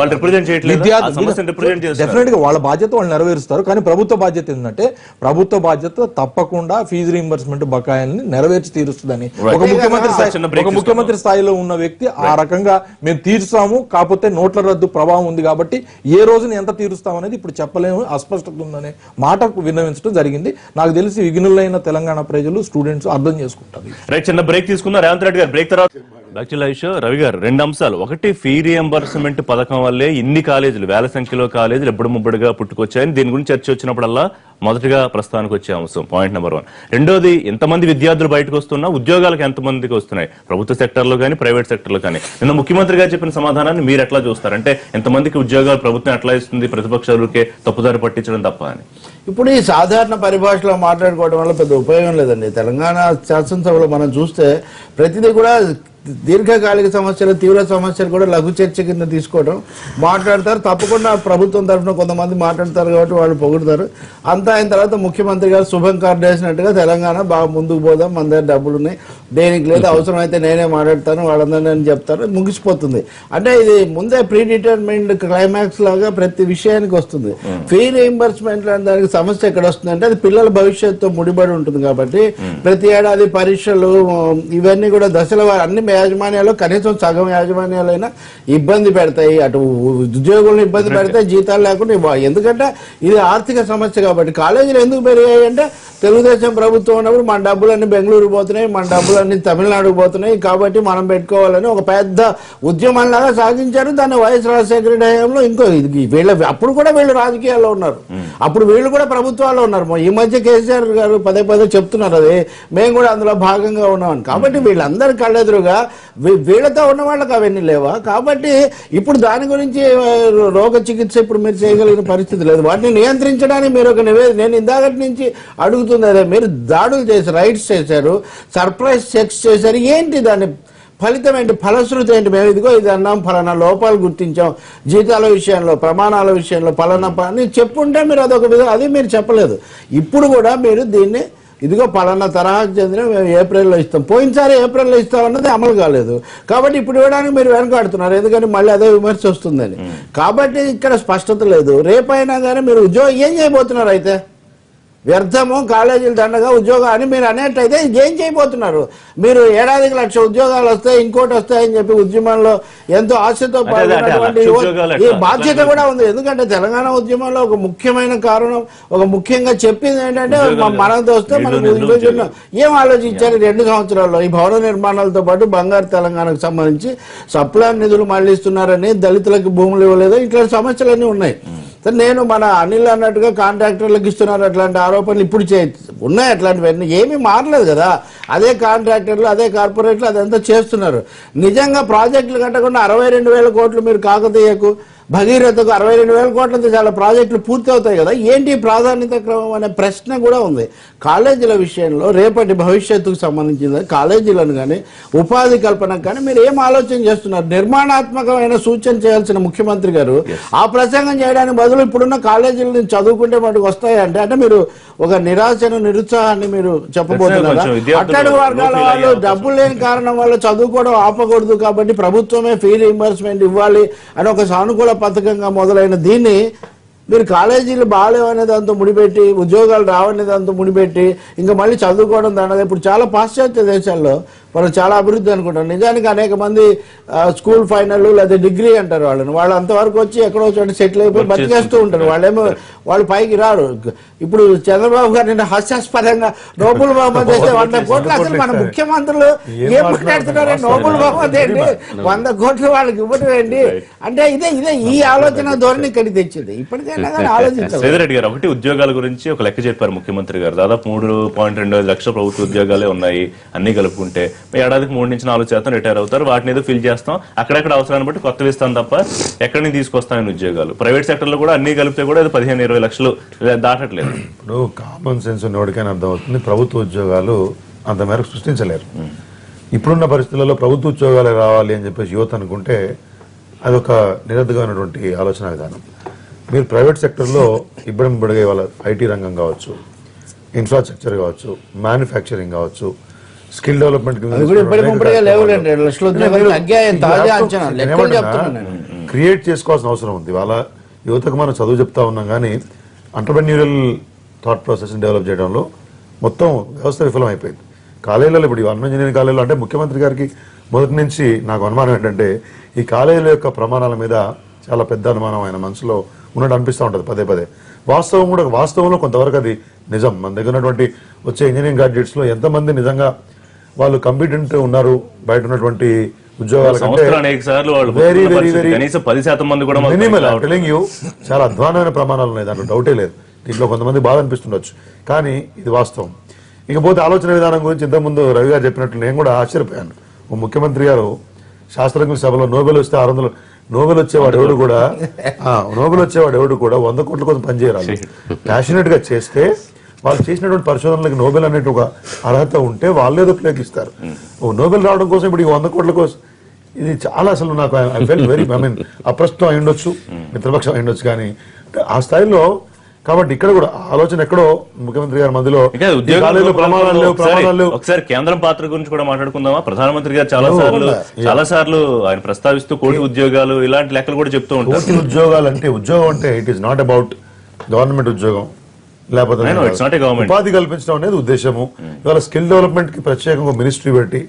డెఫినెట్ గా వాళ్ళ బాధ్యత వాళ్ళు నెరవేరుస్తారు. కానీ ప్రభుత్వ బాధ్యత ఏంటంటే ప్రభుత్వ బాధ్యత తప్పకుండా ఫీజు రీయింబర్స్మెంట్ బకాయిల్ని నెరవేర్చి తీరుస్తుందని ఒక ముఖ్యమంత్రి స్థాయిలో ఉన్న వ్యక్తి ఆ రకంగా మేము తీరుస్తాము, కాకపోతే నోట్ల రద్దు ప్రభావం ఉంది కాబట్టి ఏ రోజున ఎంత తీరుస్తాం అనేది ఇప్పుడు చెప్పలేము, అస్పష్టత ఉందనే మాట విన్నవించడం జరిగింది. నాకు తెలిసి విఘ్నులైన తెలంగాణ ప్రజలు స్టూడెంట్స్ అర్థం చేసుకుంటారు.
రైట్, చిన్న బ్రేక్ తీసుకున్నా రేవంత్ రెడ్డి గారు. బ్రేక్ తర్వాత రవి గారు రెండు అంశాలు. ఒకటి ఫీ రియంబర్స్మెంట్ పథకం వల్లే ఇన్ని కాలేజీలు వేల సంఖ్యలో కాలేజీలు ఎప్పుడు ముబ్బడిగా పుట్టుకొచ్చాయని దీని గురించి చర్చ వచ్చినప్పుడల్లా మొదటిగా ప్రస్తావనకు వచ్చే అంశం పాయింట్ నెంబర్ 1. రెండోది ఎంతమంది విద్యార్థులు బయటకు వస్తున్నా ఉద్యోగాలకు ఎంతమందికి వస్తున్నాయి ప్రభుత్వ సెక్టర్ లో కానీ ప్రైవేట్ సెక్టర్ లో కానీ. నిన్న ముఖ్యమంత్రి గారు చెప్పిన సమాధానాన్ని మీరు ఎట్లా చూస్తారు? అంటే ఎంతమందికి ఉద్యోగాలు ప్రభుత్వం ఎట్లా ఇస్తుంది, ప్రతిపక్షాలకే తప్పుదారి పట్టించడం తప్ప అని.
ఇప్పుడు ఈ సాధారణ పరిభాషలో మాట్లాడుకోవడం వల్ల పెద్ద ఉపయోగం లేదండి. తెలంగాణ శాసనసభలో మనం చూస్తే ప్రతిదీ కూడా దీర్ఘకాలిక సమస్యలు తీవ్ర సమస్యలు కూడా లఘు చర్చ కింద తీసుకోవడం మాట్లాడతారు. తప్పకుండా ప్రభుత్వం తరఫున కొంతమంది మాట్లాడతారు కాబట్టి వాళ్ళు పొగుడతారు. అంతా అయిన తర్వాత ముఖ్యమంత్రి గారు శుభం కార్డు వేసినట్టుగా తెలంగాణ బాగా ముందుకు పోదాం, మన దగ్గర డబ్బులు ఉన్నాయి, దేనికి లేదు, అవసరం అయితే నేనే మాట్లాడతాను, వాళ్ళందరూ నేను చెప్తాను, ముగిసిపోతుంది. అంటే ఇది ముందే ప్రీ డిటర్మైన్డ్ క్లైమాక్స్ లాగా ప్రతి విషయానికి వస్తుంది. ఫీ రీయింబర్స్మెంట్ దానికి సమస్య ఎక్కడ వస్తుంది అంటే అది పిల్లల భవిష్యత్తుతో ముడిపడి ఉంటుంది కాబట్టి ప్రతి ఏడాది పరీక్షలు ఇవన్నీ కూడా దశల వారు అన్ని యాజమాన్యాలు కనీసం సగం యాజమాన్యాలైనా ఇబ్బంది పెడతాయి, అటు ఉద్యోగులను ఇబ్బంది పెడతాయి, జీతాలు లేకుండా. ఎందుకంటే ఇది ఆర్థిక సమస్య కాబట్టి. కాలేజీలు ఎందుకు పెరిగాయి అంటే తెలుగుదేశం ప్రభుత్వం ఉన్నప్పుడు మన డబ్బులన్నీ బెంగళూరు పోతున్నాయి, మన డబ్బులన్నీ తమిళనాడుకు పోతున్నాయి కాబట్టి మనం పెట్టుకోవాలని ఒక పెద్ద ఉద్యమంలాగా సాగించారు. దాన్ని వైఎస్ రాజశేఖర రెడ్డి హయాంలో వీళ్ళ అప్పుడు కూడా వీళ్ళు రాజకీయాల్లో ఉన్నారు, అప్పుడు వీళ్ళు కూడా ప్రభుత్వాల్లో ఉన్నారు. ఈ మధ్య కేసీఆర్ గారు పదే చెప్తున్నారు అది మేము కూడా అందులో భాగంగా ఉన్నామని. కాబట్టి వీళ్ళందరి కళ్ళెదురుగా వీళ్ళతో ఉన్న వాళ్ళకి అవన్నీ లేవా? కాబట్టి ఇప్పుడు దాని గురించి రోగ చికిత్స ఇప్పుడు మీరు చేయగలిగిన పరిస్థితి లేదు. వాటిని నియంత్రించడానికి మీరు ఒక నేను ఇందాకటి నుంచి అడుగుతుంది అదే. మీరు దాడులు చేసి రైడ్స్ చేశారు, సర్ప్రైజ్ చెక్స్ చేశారు, ఏంటి దాని ఫలితం ఏంటి, ఫలశ్రుతి ఏంటి? మేము ఇదిగో ఇది అన్నాం, ఫలానా లోపాలు గుర్తించాం, జీతాల విషయంలో ప్రమాణాల విషయంలో ఫలానా అని చెప్పుంటే మీరు అదొక విధంగా, అది మీరు చెప్పలేదు. ఇప్పుడు కూడా మీరు దీన్ని ఇదిగో పలానా తరహాకు చెందిన మేము ఏప్రిల్లో ఇస్తాం, పోయినసారి ఏప్రిల్లో ఇస్తామన్నది అమలు కాలేదు కాబట్టి ఇప్పుడు ఇవ్వడానికి మీరు వెనకాడుతున్నారు, ఎందుకని మళ్ళీ అదే విమర్శ వస్తుందని. కాబట్టి ఇక్కడ స్పష్టత లేదు. రేపైనా కానీ మీరు ఉద్యోగం ఏం చేయబోతున్నారు? అయితే వ్యర్థము కాలేజీలు దండగా ఉద్యోగం అని మీరు అనేట్టయితే ఏం చేయబోతున్నారు? మీరు ఏడాదికి 1,00,000 ఉద్యోగాలు వస్తాయి, ఇంకోటి వస్తాయని చెప్పి ఉద్యమంలో ఎంతో ఆశతో పాల్గొన్నటువంటి ఈ బాధ్యత కూడా ఉంది. ఎందుకంటే తెలంగాణ ఉద్యమంలో ఒక ముఖ్యమైన కారణం, ఒక ముఖ్యంగా చెప్పింది ఏంటంటే మనతో వస్తే మనకు ఏం ఆలోచించారు 2 సంవత్సరాల్లో ఈ భవన నిర్మాణాలతో పాటు బంగారు తెలంగాణకు సంబంధించి సప్లాన్ నిధులు మళ్లిస్తున్నారని, దళితులకు భూములు ఇవ్వలేదు, ఇట్లాంటి సమస్యలన్నీ ఉన్నాయి. నేను మన అనిల్ అన్నట్టుగా కాంట్రాక్టర్లకు ఇస్తున్నారు అట్లాంటి ఆరోపణలు ఇప్పుడు ఉన్నాయి. అట్లాంటివన్నీ ఏమీ మారలేదు కదా. అదే కాంట్రాక్టర్లు, అదే కార్పొరేట్లు అదంతా చేస్తున్నారు. నిజంగా ప్రాజెక్టులు కట్టకుండా 62,000 కోట్లు మీరు కాకతీయకు భగీరథకు 62,000 కోట్లతో చాలా ప్రాజెక్టులు పూర్తి అవుతాయి కదా, ఏంటి ప్రాధాన్యత క్రమం అనే ప్రశ్న కూడా ఉంది. కాలేజీల విషయంలో రేపటి భవిష్యత్తుకు సంబంధించిన కాలేజీలను కానీ ఉపాధి కల్పనకు కానీ మీరు ఏం ఆలోచన చేస్తున్నారు? నిర్మాణాత్మకమైన సూచన చేయాల్సిన ముఖ్యమంత్రి గారు ఆ ప్రసంగం చేయడానికి బదులు ఇప్పుడున్న కాలేజీల నుంచి చదువుకుంటే మనకు వస్తాయంటే అంటే మీరు ఒక నిరాశను నిరుత్సాహాన్ని మీరు చెప్పబోతున్నారా? అట్టడుగు వర్గాల వాళ్ళు డబ్బులు లేని కారణం వల్ల చదువుకోవడం ఆపకూడదు కాబట్టి ప్రభుత్వమే ఫీ రీయింబర్స్మెంట్ ఇవ్వాలి అని ఒక సానుకూల పథకంగా మొదలైన దీన్ని మీరు కాలేజీలు బాగాలేవనే దాంతో ముడిపెట్టి, ఉద్యోగాలు రావనే దాంతో ముడిపెట్టి ఇంకా మళ్ళీ చదువుకోవడం దండగా. ఇప్పుడు చాలా పాశ్చాత్య దేశాల్లో వాళ్ళు చాలా అభివృద్ధి అనుకుంటారు. నిజానికి అనేక మంది స్కూల్ ఫైనల్ లేదా డిగ్రీ అంటారు వాళ్ళని, వాళ్ళు అంతవరకు వచ్చి ఎక్కడో చోట సెటిల్ అయిపోయి బతికేస్తూ ఉంటారు. వాళ్ళు పైకి రారు. ఇప్పుడు చంద్రబాబు గారు నిన్న హాస్యాస్పదంగా నోబెల్ బహుమతి అయితే 100 కోట్లు, అసలు మన ముఖ్యమంత్రులు ఏం మాట్లాడుతున్నారే, నోబెల్ బహుమతి ఏంటి, 100 కోట్లు వాళ్ళకి ఇవ్వడం ఏంటి అంటే ఇదే ఈ ఆలోచన ధోరణి ఇక్కడికి తెచ్చింది. ఇప్పటికైనా కానీ ఆలోచించారు.
శ్రీధర్ గారు ఒకటి ఉద్యోగాల గురించి ఒక లెక్క చెప్పారు ముఖ్యమంత్రి గారు. దాదాపు 3.25 లక్షల ప్రభుత్వ ఉద్యోగాలే ఉన్నాయి అన్ని కలుపుకుంటే. ఏడాదికి 3 నుంచి 4% రిటైర్ అవుతారు, వాటిని ఏదో ఫిల్ చేస్తాం, అక్కడెక్కడ అవసరాన్ని బట్టి కొత్తవి ఇస్తాం తప్ప ఎక్కడి నుంచి తీసుకొస్తామని ఉద్యోగాలు. ప్రైవేట్ సెక్టర్ లో కూడా అన్ని కలిపితే కూడా 15-20 లక్షలు దాటట్లేదు.
ఇప్పుడు కామన్ సెన్స్ ఉన్నవాడికైనా అర్థమవుతుంది, ప్రభుత్వ ఉద్యోగాలు అంత మేరకు సృష్టించలేరు. ఇప్పుడున్న పరిస్థితులలో ప్రభుత్వ ఉద్యోగాలు రావాలి అని చెప్పేసి యువత అనుకుంటే అదొక నిరర్ధకమైనటువంటి ఆలోచన విధానం. మీరు ప్రైవేట్ సెక్టర్లో ఇబ్బడిగా వాళ్ళ ఐటీ రంగం కావచ్చు, ఇన్ఫ్రాస్ట్రక్చర్ కావచ్చు, మ్యానుఫ్యాక్చరింగ్ కావచ్చు, స్కిల్ డెవలప్మెంట్ క్రియేట్ చేసుకోవాల్సిన అవసరం ఉంది. వాళ్ళ యువతకు మనం చదువు చెప్తా ఉన్నాం కానీ ఎంటర్‌ప్రెన్యూరియల్ థాట్ ప్రాసెస్ డెవలప్ చేయడంలో మొత్తం వ్యవస్థ విఫలం అయిపోయింది. కాలేజీలలో ఇప్పుడు ఇంజనీరింగ్ కాలేజీలో అంటే ముఖ్యమంత్రి గారికి మొదటి నుంచి నాకు అనుమానం ఏంటంటే ఈ కాలేజీల యొక్క ప్రమాణాల మీద చాలా పెద్ద అనుమానం ఆయన మనసులో ఉన్నట్టు అనిపిస్తూ ఉంటుంది పదే. వాస్తవంలో కొంతవరకు అది నిజం. మన దగ్గర ఉన్నటువంటి వచ్చే ఇంజనీరింగ్ గ్రాడ్యుయేట్స్ లో ఎంతమంది నిజంగా వాళ్ళు కంపిటెంట్ ఉన్నారు బయట ఉన్నటువంటి ఉద్యోగాల కంటే very very very minimal. Telling you చాలా అధ్వానమైన ప్రమాణాలు ఉన్నాయి, దాంట్లో డౌటే లేదు. దీంట్లో కొంతమంది బాధ అనిపిస్తుండొచ్చు కానీ ఇది వాస్తవం. ఇకపోతే ఆలోచన విధానం గురించి ఇంతకుముందు రవి గారు చెప్పినట్టు నేను కూడా ఆశ్చర్యపోయాను. ఓ ముఖ్యమంత్రి గారు శాస్త్రజ్ఞుల సభలో నోబెల్ వస్తే 600 నోబెల్ వచ్చేవాడు ఎవడు కూడా 100 కోట్ల కోసం పనిచేయరాలి. ప్యాషనెట్ గా చేస్తే వాళ్ళు చేసినటువంటి పరిశోధనలకు నోబెల్ అనేటు ఒక అర్హత ఉంటే వాళ్ళేదో ఉపయోగిస్తారు. నోబెల్ రావడం కోసం ఇప్పుడు 100 కోట్ల కోసం ఇది చాలా అసలు నాకు ఐ ఫెల్ట్ వెరీ అప్రస్తుతం అయి ఉండొచ్చు, మిత్రపక్షం అయి ఉండొచ్చు కానీ ఆ స్థాయిలో. కాబట్టి ఇక్కడ కూడా ఆలోచన ఎక్కడో ముఖ్యమంత్రి గారి మధ్యలో
ఒకసారి కేంద్రం పాత్ర గురించి కూడా మాట్లాడుకుందామా? ప్రధానమంత్రి గారు చాలా సార్లు ఆయన ప్రస్తావిస్తూ కోటి ఉద్యోగాలు ఇలాంటి లెక్కలు కూడా చెప్తూ ఉంటారు.
కోటి ఉద్యోగాలు అంటే ఉద్యోగం అంటే it is not about government ఉద్యోగం లేకపోతే ఉపాధి కల్పించడం అనేది ఉద్దేశము. ఇవాళ స్కిల్ డెవలప్మెంట్ కి ప్రత్యేకంగా మినిస్ట్రీ పెట్టి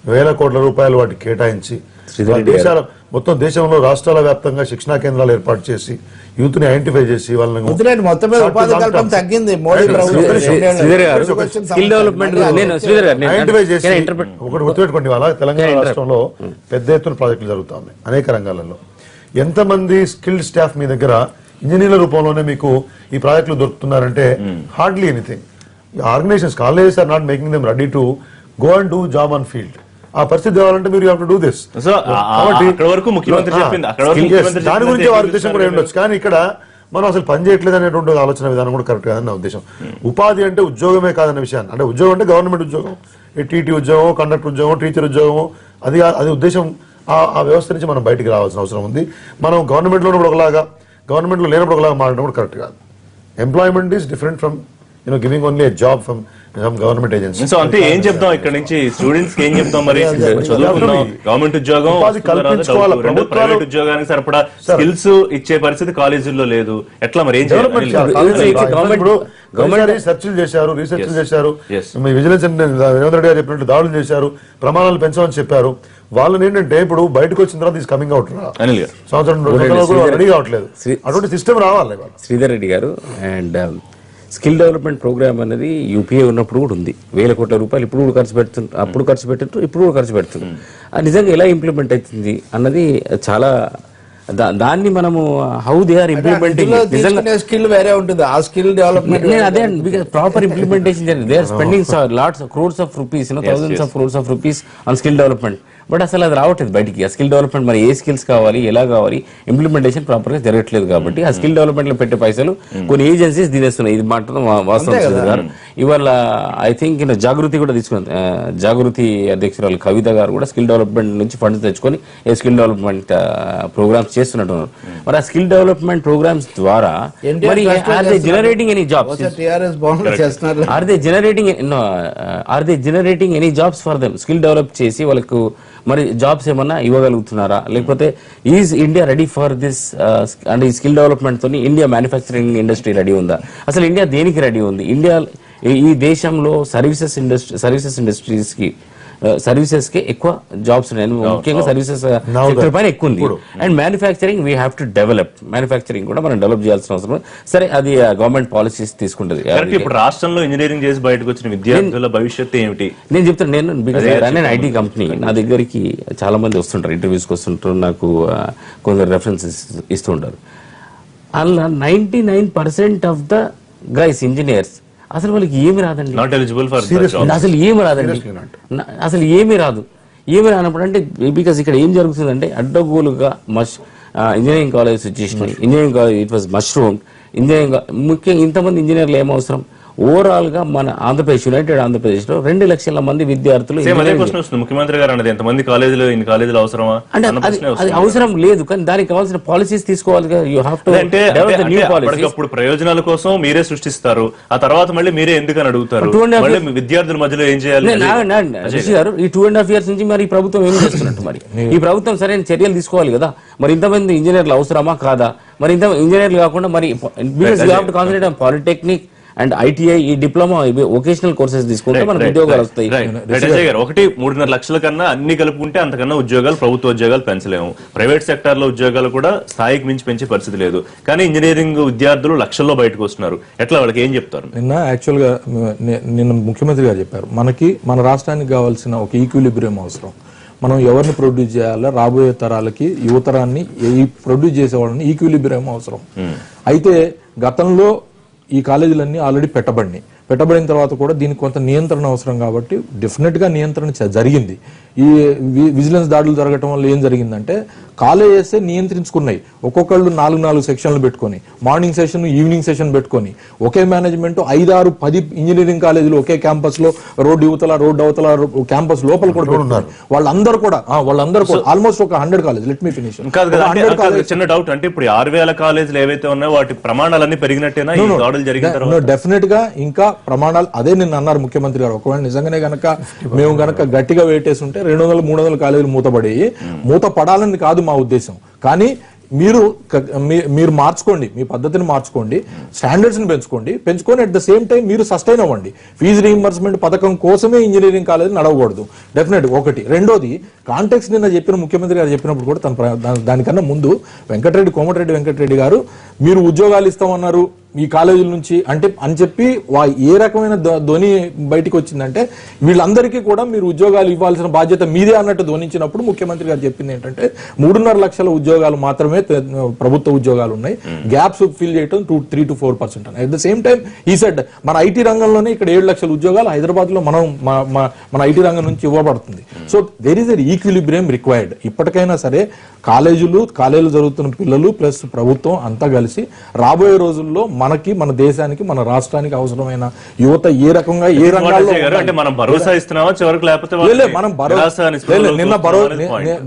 1,000 కోట్ల రూపాయలు వాటికి కేటాయించి మొత్తం దేశంలో రాష్ట్రాల వ్యాప్తంగా శిక్షణా కేంద్రాలు ఏర్పాటు చేసి యూత్ ని ఐడెంటిఫై చేసి వాళ్ళని ఐడెంటిఫై చేసి ఒకటి గుర్తుపెట్టుకోండి. వాళ్ళ తెలంగాణ రాష్ట్రంలో పెద్ద ఎత్తున ప్రాజెక్టులు జరుగుతా ఉన్నాయి అనేక రంగాలలో. ఎంతమంది స్కిల్డ్ స్టాఫ్ మీ దగ్గర ఇంజనీర్ల రూపంలోనే మీకు ఈ ప్రాజెక్టులు దొరుకుతున్నారంటే hardly anything. Organisations colleges are not making them ready to go and do job on field. ఆ పరిస్థితి కావాలంటే మీరు డూ దిస్. దాని గురించి వారి ఉద్దేశం కూడా ఉండొచ్చు కానీ ఇక్కడ మనం అసలు పని చేయట్లేదు అనేటువంటి ఆలోచన విధానం కూడా కరెక్ట్ కాదని నా ఉద్దేశం. ఉపాధి అంటే ఉద్యోగమే కాదన్న విషయాన్ని, అంటే ఉద్యోగం అంటే గవర్నమెంట్ ఉద్యోగం, టీటీ ఉద్యోగం, కండక్టర్ ఉద్యోగం, టీచర్ ఉద్యోగం, అది ఉద్దేశం. ఆ వ్యవస్థ నుంచి మనం బయటికి రావాల్సిన అవసరం ఉంది. మనం గవర్నమెంట్ లో ఉన్నప్పుడు ఒకలాగా, గవర్నమెంట్ లో లేనప్పుడు ఒకలాగా మారడం కూడా కరెక్ట్ కాదు. Employment is different from giving only a job from government agency.
So అంటే ఏం చెప్తాం ఇక్కడ నుంచి స్టూడెంట్స్ కి ఏం చెప్తాం మరి? చదువుకున్నాం, గవర్నమెంట్ ఉద్యోగం, ప్రైవేట్ ఉద్యోగానికి సరిపడా స్కిల్స్ ఇచ్చే పరిస్థితి కాలేజీల్లో లేదు, ఎట్లా మరి ఏం చేయాలి?
రీసెర్చ్లు చేశారు, విజిలెన్స్ రేవంత్ రెడ్డి గారు చెప్పినట్టు దాడులు చేశారు, ప్రమాణాలు పెంచమని చెప్పారు. వాళ్ళని ఏంటంటే ఇప్పుడు బయటకు వచ్చిన తర్వాత కమింగ్ అవుట్ సంవత్సరం రెడీ కావట్లేదు. అటువంటి సిస్టమ్ రావాలి.
శ్రీధర్ రెడ్డి గారు అండ్ స్కిల్ డెవలప్మెంట్ ప్రోగ్రామ్ అనేది యూపీఏ ఉన్నప్పుడు కూడా ఉంది. 1,000 కోట్ల రూపాయలు ఇప్పుడు కూడా ఖర్చు పెడుతుంది, అప్పుడు ఖర్చు పెట్టారు, ఇప్పుడు కూడా ఖర్చు పెడుతుంది. అది నిజంగా ఎలా ఇంప్లిమెంట్ అవుతుంది అన్నది చాలా దాన్ని మనము హౌ దే ఆర్ ఇంప్లిమెంటింగ్ నిజంగా
స్కిల్ వేరే ఉంటుంది, ఆ స్కిల్ డెవలప్మెంట్
అదే ప్రాపర్ ఇంప్లిమెంటేషన్ జరిగింది. They are spending lots crores of rupees thousands of crores of rupees on skill development. But అసలు అది రావట్లేదు బయటికి. ఆ స్కిల్ డెవలప్మెంట్ మరి ఏ స్కిల్స్ కావాలి, ఎలా కావాలి, ఇంప్లిమెంటేషన్ ప్రాపర్ గా జరగట్లేదు. కాబట్టి ఆ స్కిల్ డెవలప్మెంట్ లో పెట్టే పైసలు కొన్ని ఏజెన్సీస్ తినేస్తున్నాయి. ఇది మాత్రం వాస్తవం గారు. ఇవాళ ఐ థింక్ జాగృతి కూడా తీసుకుని, జాగృతి అధ్యక్షురాలు కవిత గారు కూడా స్కిల్ డెవలప్మెంట్ నుంచి ఫండ్స్ తెచ్చుకొని ఏ స్కిల్ డెవలప్మెంట్ ప్రోగ్రామ్స్ చేస్తున్నట్టున్నారు. మరి ఆ స్కిల్ డెవలప్మెంట్ ప్రోగ్రామ్స్ ద్వారా మరి are they generating any jobs, are they generating any jobs for them? Skill develop చేసి వాళ్ళకు మరి జాబ్స్ ఏమన్నా ఇవ్వగలుగుతున్నారా? లేకపోతే is India ready for this? అంటే ఈ స్కిల్ డెవలప్మెంట్ తోని ఇండియా మ్యానుఫ్యాక్చరింగ్ ఇండస్ట్రీ రెడీ ఉందా? అసలు ఇండియా దేనికి రెడీ ఉంది? ఇండియా ఈ దేశంలో సర్వీసెస్ ఇండస్ట్రీస్ కి సర్వీసెస్ కి ఎక్కువ జాబ్స్ ఉన్నాయి, ముఖ్యంగా సర్వీసెస్ సెక్టర్ పైన ఎక్కువ ఉంది. And manufacturing we have to develop, manufacturing కూడా మనం డెవలప్ చేయాల్సిన అవసరం. సరే, అది గవర్నమెంట్ పాలసీస్ తీసుకుంటది.
ఇప్పుడు రాష్ట్రంలో ఇంజనీరింగ్ చేసి బయటకు వచ్చిన విద్యార్థుల భవిష్యత్తు ఏమిటి?
నేను చెప్తాను. నేను ఐటీ కంపెనీ, నా దగ్గరికి చాలా మంది వస్తుంటారు, ఇంటర్వ్యూస్కి వస్తుంటారు, నాకు కొందరు రెఫరెన్సెస్ ఇస్తుంటారు. అలా 99% ఆఫ్ ద గైస్ ఇంజనీర్స్ అసలు వాళ్ళకి ఏమి రాదండి, అసలు ఏమి రాదండి, అసలు ఏమీ రాదు. ఏమి రానప్పుడు అంటే బికాస్ ఇక్కడ ఏం జరుగుతుందంటే అడ్డగోలుగా ఇంజనీరింగ్ కాలేజెస్ వచ్చేసినాయి. Engineering college it was mushroom. Engineering ముఖ్యంగా ఇంతమంది ఇంజనీర్లు ఏమవసరం? ఓవరాల్ గా మన ఆంధ్రప్రదేశ్, యునైటెడ్ ఆంధ్రప్రదేశ్ లో 2 లక్షల మంది విద్యార్థులు.
ముఖ్యమంత్రి గారు అన్నది ఎంతమంది కాలేజీలు, ఇన్ని కాలేజీలు అవసరమా
అంటే అది అవసరం లేదు, కానీ దానికి కావాల్సిన పాలసీస్ తీసుకోవాలి. You have to develop the new policies.
అప్పుడు ప్రయోజనాల కోసం మీరే సృష్టిస్తారు, ఆ తర్వాత మళ్ళీ మీరే ఎందుకని అడుగుతారు? విద్యార్థుల మధ్యలో ఏం చేయాలి?
గారు ఈ 2.5 years నుంచి మరి ఈ ప్రభుత్వం ఏం చేస్తున్నట్టు? మరి ఈ ప్రభుత్వం సరైన చర్యలు తీసుకోవాలి కదా. మరి ఇంతమంది ఇంజనీర్లు అవసరమా కాదా? మరి ఇంత ఇంజనీర్లు కాకుండా మరి concentrate on polytechnic and ITI, ఈ డిప్లొమా, వొకేషనల్ కోర్సెస్ తీసుకుంటే మనకు ఉద్యోగాలు వస్తాయి.
3.5 లక్షల కన్నా అన్ని కలుపుకుంటే అంతకన్నా ఉద్యోగాలు, ప్రభుత్వ ఉద్యోగాలు పెంచలేము. ప్రైవేట్ సెక్టార్ లో ఉద్యోగాలు కూడా స్థాయికి మించి పెంచే పరిస్థితి లేదు. కానీ ఇంజనీరింగ్ విద్యార్థులు లక్షల్లో బయటకు వస్తున్నారు. ఎట్లా వాళ్ళకి ఏం చెప్తారు?
నిన్న ముఖ్యమంత్రి గారు చెప్పారు, మన రాష్ట్రానికి కావాల్సిన ఒక ఈక్విలిబ్రియం అవసరం. మనం ఎవరిని ప్రొడ్యూస్ చేయాలో, రాబోయే తరాలకి యువతరాన్ని ప్రొడ్యూస్ చేసే వాళ్ళని ఈక్విలిబ్రియం అవసరం. అయితే గతంలో ఈ కాలేజీలన్నీ ఆల్రెడీ పెట్టబడిన తర్వాత కూడా దీనికి కొంత నియంత్రణ అవసరం. కాబట్టి డెఫినెట్ గా నియంత్రణ జరిగింది. ఈ విజిలెన్స్ దాడులు జరగటం వల్ల ఏం జరిగిందంటే కాలేజెస్ నియంత్రించుకున్నాయి. ఒక్కొక్కళ్ళు 4 సెక్షన్లు పెట్టుకొని, మార్నింగ్ సెషన్, ఈవినింగ్ సెషన్ పెట్టుకొని, ఒకే మేనేజ్మెంట్ 5, 6, 10 ఇంజనీరింగ్ కాలేజీలు ఒకే క్యాంపస్ లో, రోడ్డు యువతల, రోడ్డు అవతల, క్యాంపస్ లోపల కూడా పెట్టున్నారు. వాళ్ళందరూ కూడా ఆల్మోస్ట్ ఒక 100 కాలేజ్. Let me finish.
చిన్న డౌట్, అంటే ఇప్పుడు 6,000 కాలేజీలు ఏవైతే ఉన్నాయో వాటి ప్రమాణాలన్నీ పెరిగినట్టేనా?
డెఫినెట్ గా ఇంకా ప్రమాణాలు అదే నిన్న అన్నారు ముఖ్యమంత్రి గారు. ఒకవేళ నిజంగానే గనక మేము గనక గట్టిగా వేటేసి ఉంటే 200, 300 కాలేజీలు మూత పడాలని కాదు మా ఉద్దేశం. కానీ మీరు మార్చుకోండి, మీ పద్ధతిని మార్చుకోండి, స్టాండర్డ్స్ ని పెంచుకొని అట్ ద సేమ్ టైం మీరు సస్టైన్ అవ్వండి. ఫీజు రీయింబర్స్మెంట్ పథకం కోసమే ఇంజనీరింగ్ కాలేజ్ నడవకూడదు. డెఫినెట్ ఒకటి. రెండోది, కాంటెక్స్ట్ నిన్న చెప్పిన ముఖ్యమంత్రి గారు చెప్పినప్పుడు కూడా దానికన్నా ముందు కోమటిరెడ్డి వెంకటరెడ్డి గారు మీరు ఉద్యోగాలు ఇస్తామన్నారు ఈ కాలేజీల నుంచి అని చెప్పి ఏ రకమైన ధ్వని బయటకు వచ్చిందంటే వీళ్ళందరికీ కూడా మీరు ఉద్యోగాలు ఇవ్వాల్సిన బాధ్యత మీదే అన్నట్టు ధ్వనించినప్పుడు ముఖ్యమంత్రి గారు చెప్పింది ఏంటంటే 3.5 లక్షల ఉద్యోగాలు మాత్రమే ప్రభుత్వ ఉద్యోగాలు ఉన్నాయి, గ్యాప్స్ ఫిల్ చేయడం 3 to 4%. At the same time ఈ సెడ్ మన ఐటీ రంగంలోనే ఇక్కడ 7 లక్షల ఉద్యోగాలు హైదరాబాద్ లో మన ఐటీ రంగం నుంచి ఇవ్వబడుతుంది. So there is a equilibrium required. ఇప్పటికైనా సరే కాలేజీలు జరుగుతున్న పిల్లలు ప్లస్ ప్రభుత్వం అంతా కలిసి రాబోయే రోజుల్లో మనకి, మన దేశానికి, మన రాష్ట్రానికి అవసరమైన యువత ఏ రకంగా ఏ రంగాల్లో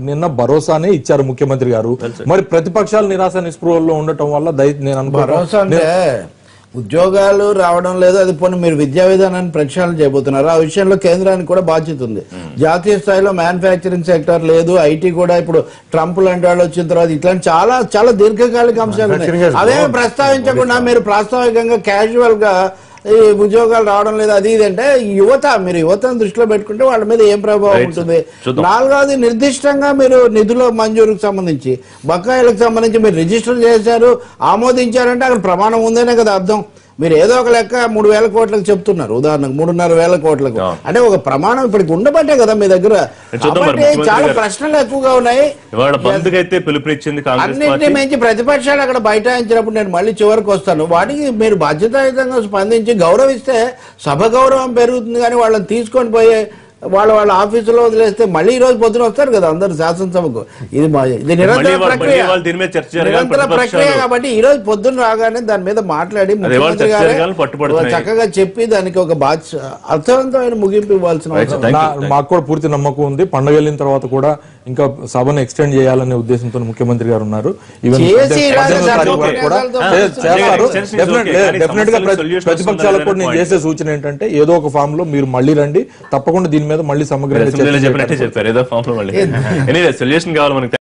నిన్న భరోసానే ఇచ్చారు ముఖ్యమంత్రి గారు. మరి ప్రతిపక్షాలు నిరాశ నిస్పృహల్లో ఉండటం వల్ల నేను అనుకుంటున్నాను
ఉద్యోగాలు రావడం లేదు. అది పోనీ మీరు విద్యా విధానాన్ని ప్రక్షాళన చేయబోతున్నారు. ఆ విషయంలో కేంద్రానికి కూడా బాధ్యత ఉంది. జాతీయ స్థాయిలో మ్యానుఫ్యాక్చరింగ్ సెక్టర్ లేదు, ఐటీ కూడా ఇప్పుడు ట్రంప్ లాంటి వాళ్ళు వచ్చిన తర్వాత ఇట్లాంటి చాలా చాలా దీర్ఘకాలిక అంశాలు ఉన్నాయి. అవేమి ప్రస్తావించకుండా మీరు ప్రాస్తావికంగా క్యాజువల్ గా ఈ ఉద్యోగాలు రావడం లేదు అది ఇది అంటే మీరు యువతను దృష్టిలో పెట్టుకుంటే వాళ్ళ మీద ఏం ప్రభావం ఉంటుంది? నాలుగవది, నిర్దిష్టంగా మీరు నిధుల మంజూరుకు సంబంధించి, బకాయిలకు సంబంధించి మీరు రిజిస్టర్ చేశారు, ఆమోదించారంటే అక్కడ ప్రమాణం ఉందనే కదా అర్థం. మీరు ఏదో ఒక లెక్క 3,000 కోట్లకు చెప్తున్నారు, ఉదాహరణకు 3,500 కోట్లకు, అంటే ఒక ప్రమాణం ఇప్పటికి ఉండబట్టే కదా మీ దగ్గర. కాబట్టి చాలా ప్రశ్నలు ఎక్కువగా ఉన్నాయి. అన్నింటినీ మించి ప్రతిపక్షాలు అక్కడ బైఠాయించినప్పుడు నేను మళ్ళీ చివరికి వస్తాను, వాటికి మీరు బాధ్యతాయుతంగా స్పందించి గౌరవిస్తే సభ గౌరవం పెరుగుతుంది. కానీ వాళ్ళని తీసుకొని పోయే వాళ్ళ ఆఫీసులో వదిలేస్తే మళ్ళీ ఈ రోజు పొద్దున వస్తారు కదా అందరు శాసనసభకు. ఇది నిరంతర ప్రక్రియ కాబట్టి ఈ రోజు పొద్దున్న రాగానే దాని మీద మాట్లాడి ముఖ్యమంత్రి గారు చక్కగా చెప్పి దానికి ఒక అర్థవంతమైన ముగింపు ఇవ్వాల్సిన అవసరం.
మాకు కూడా పూర్తి నమ్మకం ఉంది, పండుగ వెళ్ళిన తర్వాత కూడా ఇంకా సభను ఎక్స్టెండ్ చేయాలనే ఉద్దేశంతో ముఖ్యమంత్రి గారు ఉన్నారు. ప్రతిపక్షాలకు కూడా నేను చేసే సూచన ఏంటంటే ఏదో ఒక ఫామ్ లో మీరు మళ్ళీ రండి, తప్పకుండా దీని మీద మళ్ళీ సమగ్రంగా
చెప్పారు. ఏదో ఫామ్ లో మళ్ళీ సొల్యూషన్ కావాలి మనకి.